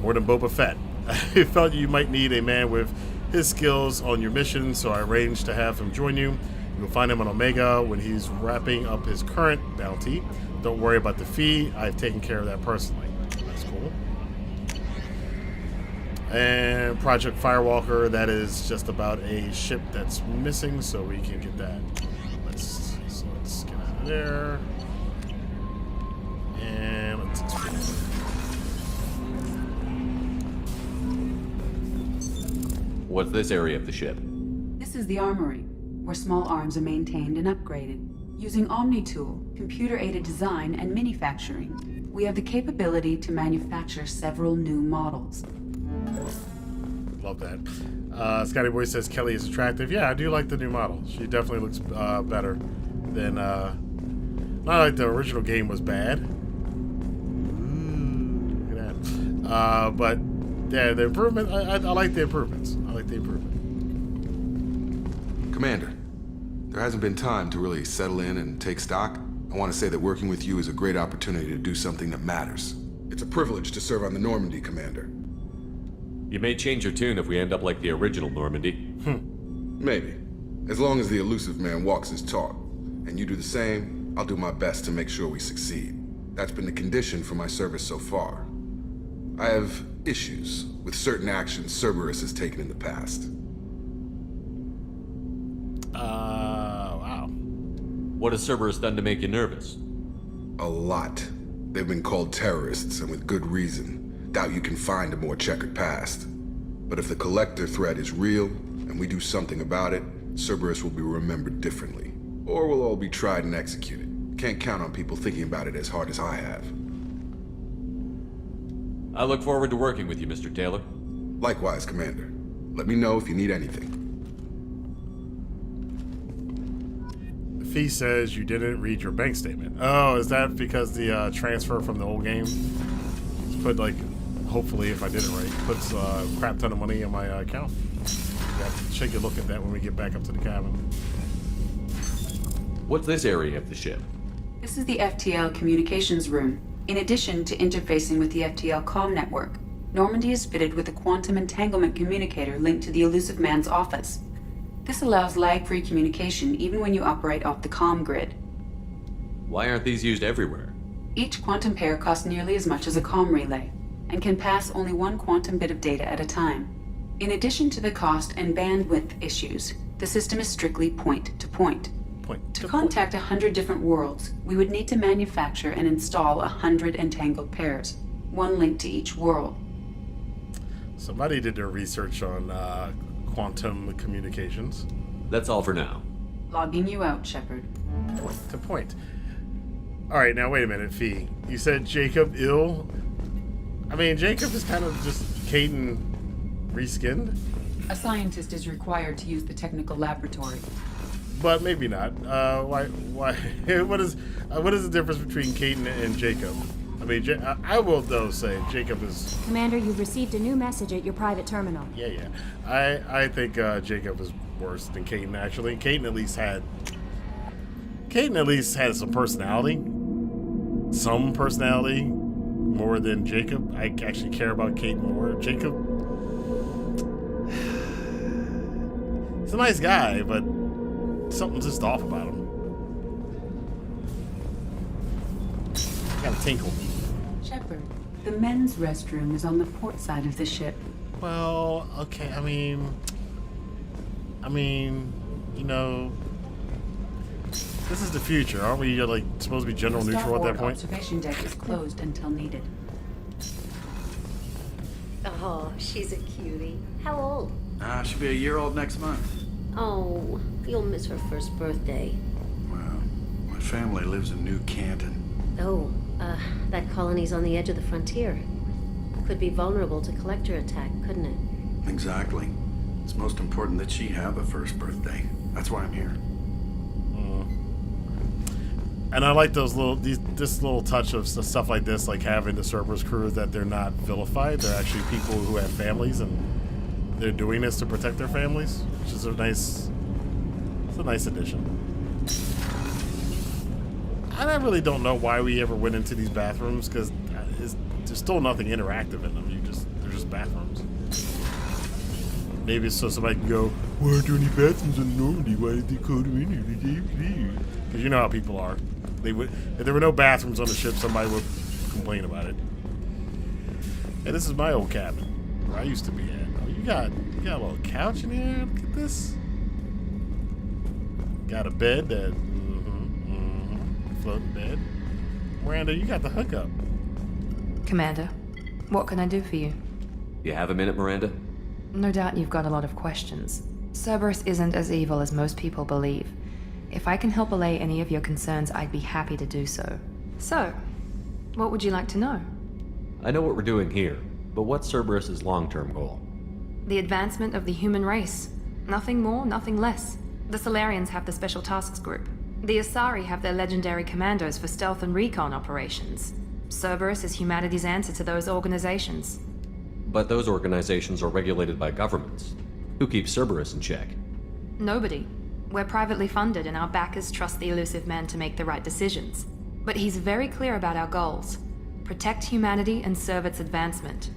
More than Boba Fett. I felt you might need a man with his skills on your mission, so I arranged to have him join you. You'll find him on Omega when he's wrapping up his current bounty. Don't worry about the fee. I've taken care of that personally. That's cool. And Project Firewalker, that is just about a ship that's missing, so we can get that. Let's get out of there. And let's explore. What's this area of the ship? This is the armory, where small arms are maintained and upgraded. Using Omni-Tool, computer-aided design, and manufacturing, we have the capability to manufacture several new models. Love that. Scotty Boy says Kelly is attractive. Yeah, I do like the new model. She definitely looks better than... not like the original game was bad. Ooh. But yeah, the improvement. I like the improvements. I like the improvement. Commander, there hasn't been time to really settle in and take stock. I want to say that working with you is a great opportunity to do something that matters. It's a privilege to serve on the Normandy, Commander. You may change your tune if we end up like the original Normandy. Maybe. As long as the Illusive man walks his talk, and you do the same, I'll do my best to make sure we succeed. That's been the condition for my service so far. I have issues with certain actions Cerberus has taken in the past. Wow. What has Cerberus done to make you nervous? A lot. They've been called terrorists, and with good reason. Doubt you can find a more checkered past. But if the Collector threat is real, and we do something about it, Cerberus will be remembered differently. Or we'll all be tried and executed. Can't count on people thinking about it as hard as I have. I look forward to working with you, Mr. Taylor. Likewise, Commander. Let me know if you need anything. Fee says you didn't read your bank statement. Oh, is that because the transfer from the old game put, like, hopefully if I did it right, puts a crap ton of money in my account? Yeah, take a look at that when we get back up to the cabin. What's this area of the ship? This is the FTL communications room. In addition to interfacing with the FTL comm network, Normandy is fitted with a quantum entanglement communicator linked to the Illusive Man's office. This allows lag-free communication even when you operate off the comm grid. Why aren't these used everywhere? Each quantum pair costs nearly as much as a comm relay, and can pass only one quantum bit of data at a time. In addition to the cost and bandwidth issues, the system is strictly point-to-point. To contact 100 different worlds, we would need to manufacture and install 100 entangled pairs, one link to each world. Somebody did their research on quantum communications. That's all for now. Logging you out, Shepard. Point to point. Alright, now wait a minute, Fee. You said Jacob ill? I mean, Jacob is kind of just Caden reskinned? A scientist is required to use the technical laboratory. But maybe not. Why? What is the difference between Caden and Jacob? I mean, I will though say Jacob is. Commander, you've received a new message at your private terminal. Yeah. I think Jacob is worse than Caden actually. Caden at least had some personality. Some personality more than Jacob. I actually care about Caden more. Jacob, he's a nice guy, but something's just off about him. Gotta tinkle. Shepard, the men's restroom is on the port side of the ship. Well, okay, I mean, you know, this is the future. Aren't we, like, supposed to be general neutral at that point? The observation deck is closed until needed. Oh, she's a cutie. How old? She'll be a year old next month. Oh, you'll miss her first birthday. Well, my family lives in New Canton. Oh, that colony's on the edge of the frontier. Could be vulnerable to collector attack, couldn't it? Exactly. It's most important that she have a first birthday. That's why I'm here. And I like this little touch of stuff like this, like having the Cerberus crew, that they're not vilified. They're actually people who have families, and they're doing this to protect their families, which is a nice addition. I really don't know why we ever went into these bathrooms, because there's still nothing interactive in them. They're just bathrooms. Maybe it's so somebody can go, why aren't there any bathrooms in Normandy? Why did they call them in here? Because you know how people are. If there were no bathrooms on the ship, somebody would complain about it. Hey, this is my old cabin, where I used to be at. Oh, you got a little couch in here? Look at this. Got a bed that, floating bed. Miranda, you got the hookup. Commander, what can I do for you? You have a minute, Miranda? No doubt you've got a lot of questions. Cerberus isn't as evil as most people believe. If I can help allay any of your concerns, I'd be happy to do so. So, what would you like to know? I know what we're doing here, but what's Cerberus's long-term goal? The advancement of the human race. Nothing more, nothing less. The Solarians have the Special Tasks Group. The Asari have their legendary commandos for stealth and recon operations. Cerberus is humanity's answer to those organizations. But those organizations are regulated by governments. Who keeps Cerberus in check? Nobody. We're privately funded and our backers trust the Illusive Man to make the right decisions. But he's very clear about our goals. Protect humanity and serve its advancement.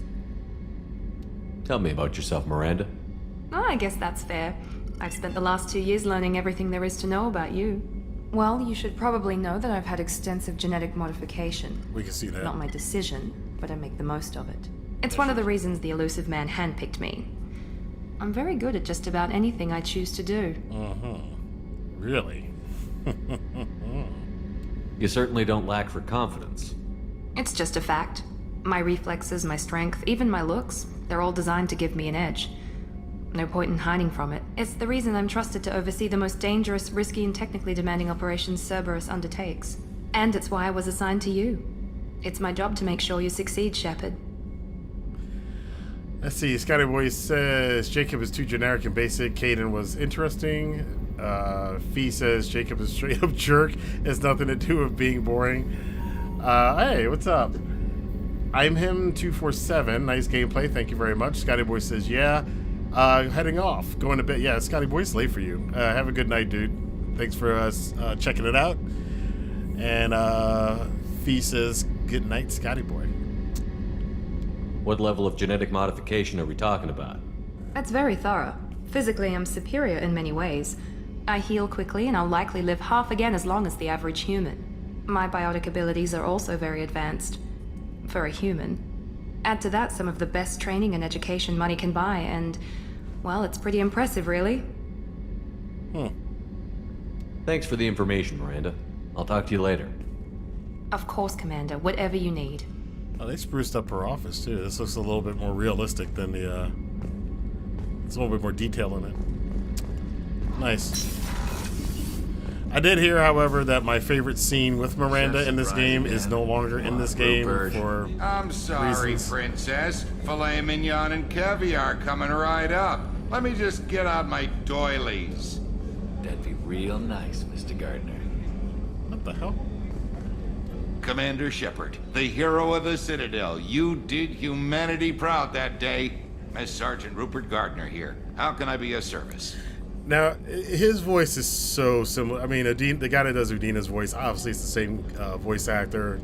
Tell me about yourself, Miranda. Oh, I guess that's fair. I've spent the last 2 years learning everything there is to know about you. Well, you should probably know that I've had extensive genetic modification. We can see that. Not my decision, but I make the most of it. It's one of the reasons the Illusive Man handpicked me. I'm very good at just about anything I choose to do. Really? You certainly don't lack for confidence. It's just a fact. My reflexes, my strength, even my looks, they're all designed to give me an edge. No point in hiding from it. It's the reason I'm trusted to oversee the most dangerous, risky, and technically demanding operations Cerberus undertakes. And it's why I was assigned to you. It's my job to make sure you succeed, Shepard. Let's see, Scotty Boy says Jacob is too generic and basic. Caden was interesting. Fee says Jacob is a straight up jerk. Has nothing to do with being boring. Hey, what's up? I'm him 247. Nice gameplay, thank you very much. Scotty Boy says, yeah. Heading off, going to bed. Yeah, Scotty Boy's late for you. Have a good night, dude. Thanks for checking it out. And Fee says, good night, Scotty Boy. What level of genetic modification are we talking about? That's very thorough. Physically, I'm superior in many ways. I heal quickly, and I'll likely live half again as long as the average human. My biotic abilities are also very advanced. For a human. Add to that some of the best training and education money can buy, and, well, it's pretty impressive, really. Thanks for the information, Miranda. I'll talk to you later. Of course, Commander. Whatever you need. Oh, they spruced up her office, too. This looks a little bit more realistic than the, There's a little bit more detail in it. Nice. I did hear, however, that my favorite scene with Miranda in this game is no longer in this game for I'm sorry, reasons. Princess. Filet mignon and caviar coming right up. Let me just get out my doilies. That'd be real nice, Mr. Gardner. What the hell? Commander Shepard, the hero of the Citadel. You did humanity proud that day. Miss Sergeant Rupert Gardner here. How can I be of service? Now, his voice is so similar. I mean, the guy that does Udina's voice, obviously it's the same voice actor.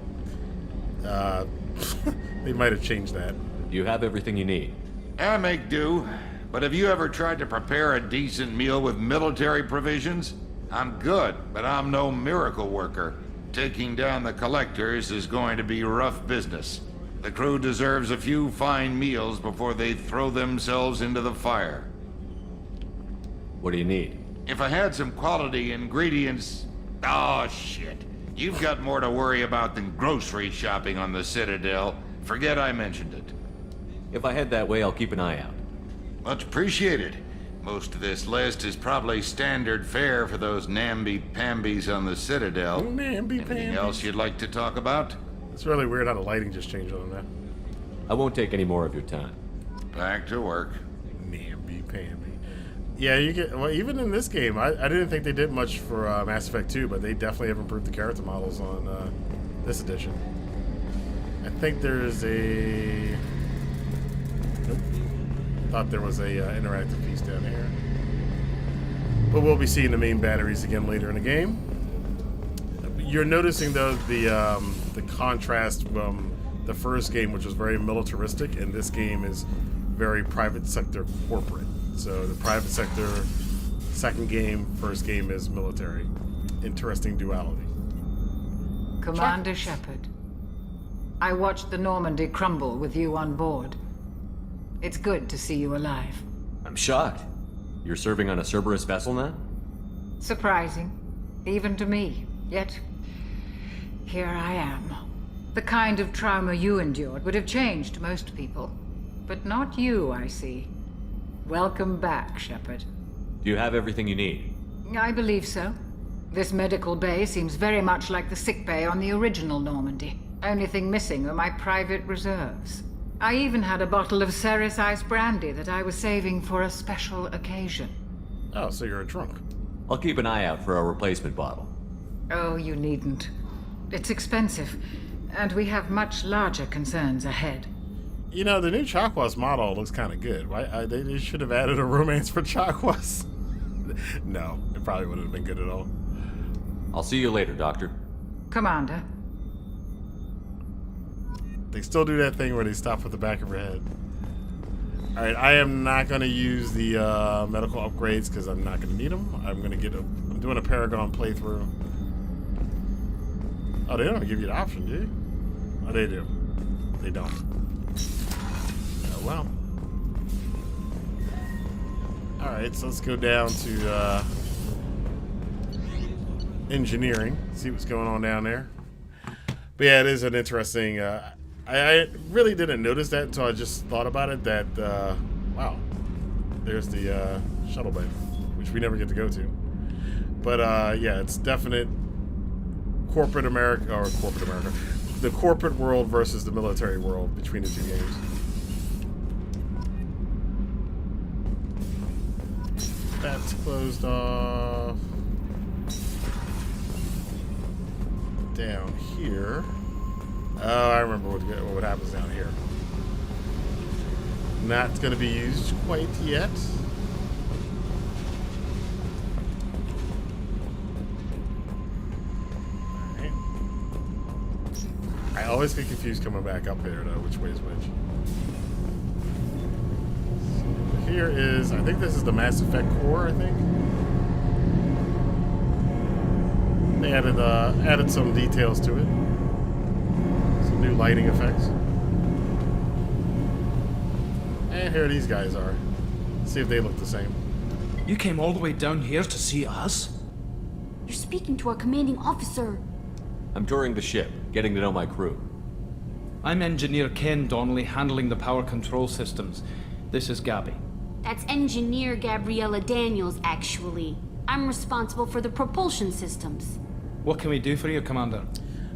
They might have changed that. You have everything you need. I make do. But have you ever tried to prepare a decent meal with military provisions? I'm good, but I'm no miracle worker. Taking down the collectors is going to be rough business. The crew deserves a few fine meals before they throw themselves into the fire. What do you need? If I had some quality ingredients... Oh, shit. You've got more to worry about than grocery shopping on the Citadel. Forget I mentioned it. If I head that way, I'll keep an eye out. Much appreciated. Most of this list is probably standard fare for those namby-pambies on the Citadel. Anything else you'd like to talk about? It's really weird how the lighting just changed on that. I won't take any more of your time. Back to work. Namby-pamby. Yeah, you get. Well, even in this game, I didn't think they did much for Mass Effect 2, but they definitely have improved the character models on this edition. I think there's a. Nope. Thought there was a interactive piece down here, but we'll be seeing the main batteries again later in the game. You're noticing though the contrast from the first game, which was very militaristic, and this game is very private sector corporate. So the private sector, second game, first game is military. Interesting duality. Commander Shepard, I watched the Normandy crumble with you on board. It's good to see you alive. I'm shocked. You're serving on a Cerberus vessel now? Surprising, even to me. Yet, here I am. The kind of trauma you endured would have changed most people. But not you, I see. Welcome back, Shepard. Do you have everything you need? I believe so. This medical bay seems very much like the sick bay on the original Normandy. Only thing missing are my private reserves. I even had a bottle of Ceres Ice brandy that I was saving for a special occasion. Oh, so you're a drunk. I'll keep an eye out for a replacement bottle. Oh, you needn't. It's expensive. And we have much larger concerns ahead. You know, the new Chakwas model looks kind of good. Right? They should have added a romance for Chakwas. No, it probably wouldn't have been good at all. I'll see you later, Doctor. Commander. They still do that thing where they stop at the back of her head. Alright, I am not going to use the medical upgrades because I'm not going to need them. I'm doing a Paragon playthrough. Oh, they don't give you the option, do you? Oh, they do. They don't. Oh, well. Alright, so let's go down to engineering. See what's going on down there. But yeah, it is an interesting... I really didn't notice that until I just thought about it, that, wow, there's the shuttle bay, which we never get to go to. But, yeah, it's definite corporate America, the corporate world versus the military world between the two games. That's closed off. Down here. Oh, I remember what happens down here. Not going to be used quite yet. Alright. I always get confused coming back up there, though, which way is which. So here is, I think this is the Mass Effect core, I think. They added some details to it. New lighting effects. And here these guys are. Let's see if they look the same. You came all the way down here to see us? You're speaking to our commanding officer. I'm touring the ship, getting to know my crew. I'm Engineer Ken Donnelly, handling the power control systems. This is Gabby. That's Engineer Gabriella Daniels, actually. I'm responsible for the propulsion systems. What can we do for you, Commander?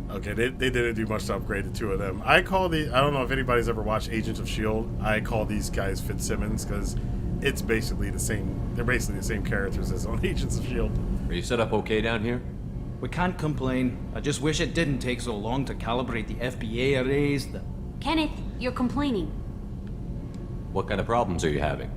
Okay, they didn't do much to upgrade the two of them. I don't know if anybody's ever watched Agents of S.H.I.E.L.D. I call these guys Fitzsimmons because it's basically the same. They're basically the same characters as on Agents of S.H.I.E.L.D. Are you set up okay down here? We can't complain. I just wish it didn't take so long to calibrate the FBA arrays. Kenneth, you're complaining. What kind of problems are you having?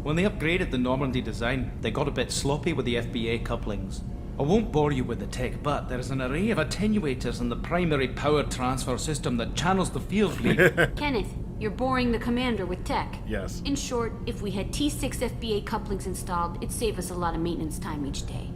When they upgraded the Normandy design, they got a bit sloppy with the FBA couplings. I won't bore you with the tech, but there is an array of attenuators in the primary power transfer system that channels the field lead. Kenneth, you're boring the commander with tech. Yes. In short, if we had T6 FBA couplings installed, it'd save us a lot of maintenance time each day.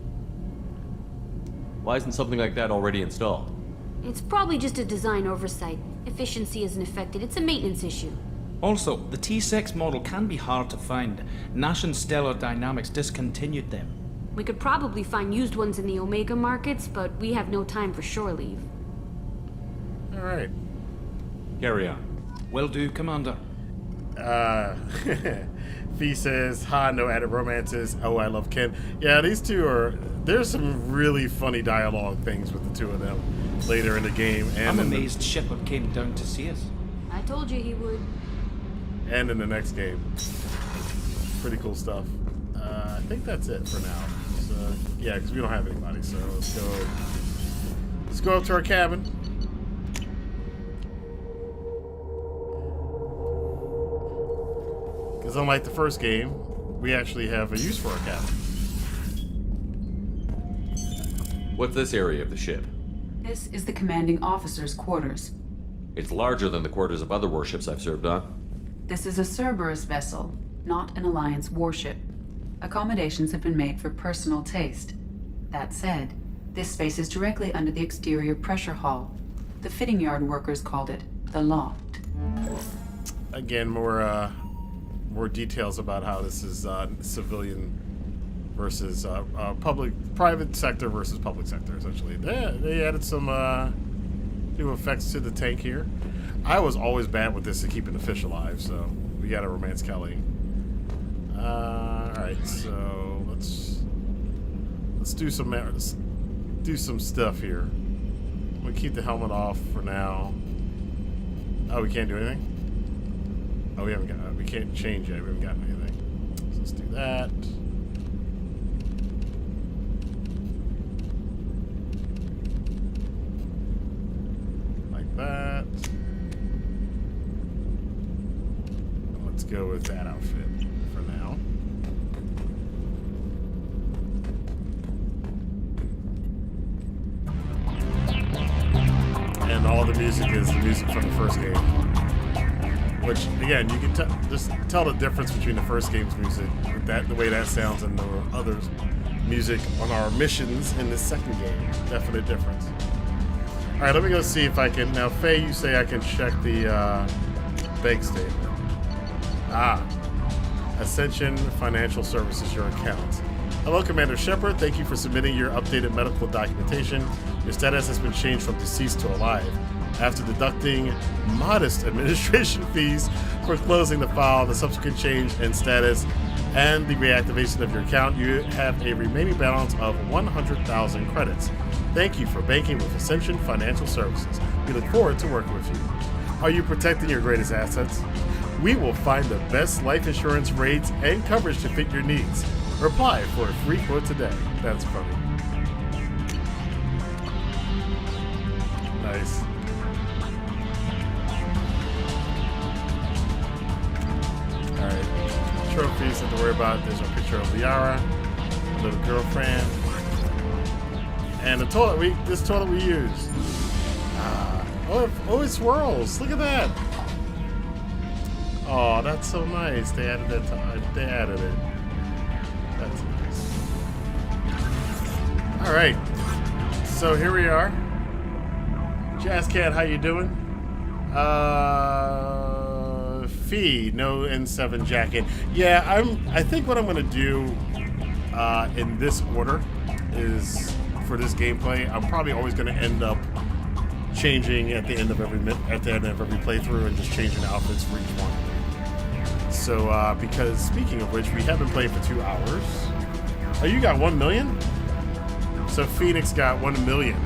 Why isn't something like that already installed? It's probably just a design oversight. Efficiency isn't affected. It's a maintenance issue. Also, the T6 model can be hard to find. Nash and Stellar Dynamics discontinued them. We could probably find used ones in the Omega markets, but we have no time for shore leave. Alright. Carry on. Will do, Commander. Fee says, ha, no added romances. Oh, I love Ken. Yeah, these two there's some really funny dialogue things with the two of them later in the game. And I'm amazed Shepard came down to see us. I told you he would. And in the next game. Pretty cool stuff. I think that's it for now. So, yeah, because we don't have anybody, so let's go up to our cabin. Because unlike the first game, we actually have a use for our cabin. What's this area of the ship? This is the commanding officer's quarters. It's larger than the quarters of other warships I've served on. This is a Cerberus vessel, not an Alliance warship. Accommodations have been made for personal taste. That said, this space is directly under the exterior pressure hull. The fitting yard workers called it the loft. Again, more details about how this is civilian versus private sector versus public sector, essentially. They added some new effects to the tank here. I was always bad with this at keeping the fish alive, so we got to romance Kelly. Alright, so let's do some stuff here. We keep the helmet off for now. Oh, we can't do anything? Oh, we can't change it. We haven't gotten anything. So let's do that. Like that. go with that outfit for now. And all the music is the music from the first game. Which, again, you can just tell the difference between the first game's music, with that, the way that sounds, and the other music on our missions in the second game. Definite difference. All right, let me go see if I can. Now, Faye, you say I can check the bank statement. Ascension Financial Services, your account. Hello, Commander Shepard. Thank you for submitting your updated medical documentation. Your status has been changed from deceased to alive. After deducting modest administration fees for closing the file, the subsequent change in status, and the reactivation of your account, you have a remaining balance of 100,000 credits. Thank you for banking with Ascension Financial Services. We look forward to working with you. Are you protecting your greatest assets? We will find the best life insurance rates and coverage to fit your needs. Apply for a free quote today. That's funny. Nice. Alright. Trophies, nothing to worry about. There's a picture of Liara, a little girlfriend. And the toilet this toilet we use. Oh, it swirls. Look at that. Oh, that's so nice. They added that. They added it. That's nice. All right. So here we are. Jazz Cat, how you doing? Fee, no N7 jacket. Yeah, I think what I'm gonna do in this order is, for this gameplay, I'm probably always gonna end up changing at the end of every playthrough and just changing outfits for each one. So because speaking of which, we have been playing for 2 hours. Oh, you got 1 million? So Phoenix got 1 million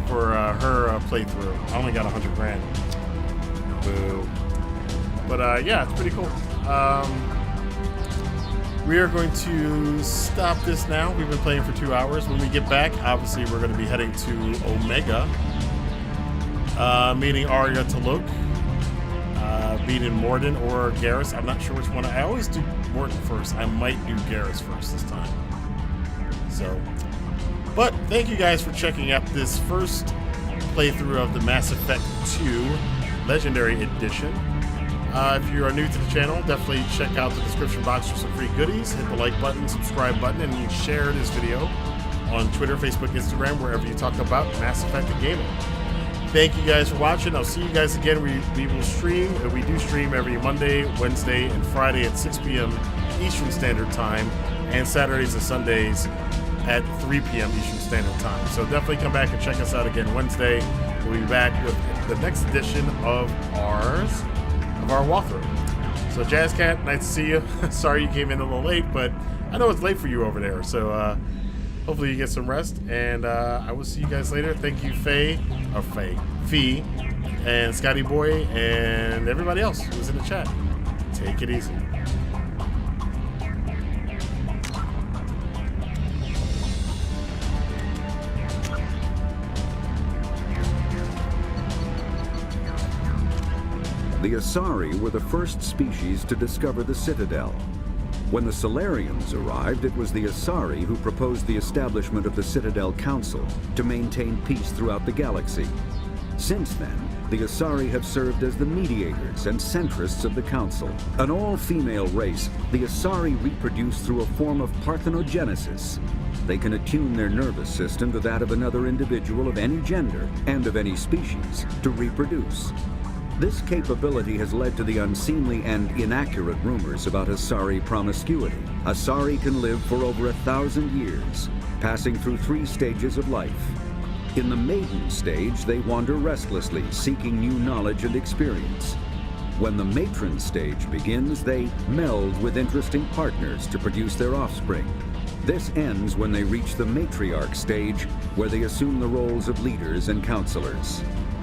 for her playthrough. I only got 100 grand. Boo. But yeah, it's pretty cool. We are going to stop this now. We've been playing for 2 hours. When we get back, obviously we're going to be heading to Omega, meeting Arya Taluk, beating Morden or Garrus. I'm not sure which one. I always do Morden first. I might do Garrus first this time. So, but thank you guys for checking out this first playthrough of the Mass Effect 2 Legendary Edition. If you are new to the channel, definitely check out the description box for some free goodies. Hit the like button, subscribe button, and share this video on Twitter, Facebook, Instagram, wherever you talk about Mass Effect and gaming. Thank you guys for watching. I'll see you guys again. We will stream. We do stream every Monday, Wednesday, and Friday at 6 p.m. Eastern Standard Time, and Saturdays and Sundays at 3 p.m. Eastern Standard Time. So definitely come back and check us out again Wednesday. We'll be back with the next edition of our walkthrough. So Jazz Cat, nice to see you. Sorry you came in a little late, but I know it's late for you over there. So hopefully you get some rest, and I will see you guys later. Thank you, Fee, and Scotty Boy, and everybody else who's in the chat. Take it easy. The Asari were the first species to discover the Citadel. When the Solarians arrived, it was the Asari who proposed the establishment of the Citadel Council to maintain peace throughout the galaxy. Since then, the Asari have served as the mediators and centrists of the Council. An all-female race, the Asari reproduce through a form of parthenogenesis. They can attune their nervous system to that of another individual of any gender and of any species to reproduce. This capability has led to the unseemly and inaccurate rumors about Asari promiscuity. Asari can live for over 1,000 years, passing through 3 stages of life. In the maiden stage, they wander restlessly, seeking new knowledge and experience. When the matron stage begins, they meld with interesting partners to produce their offspring. This ends when they reach the matriarch stage, where they assume the roles of leaders and counselors.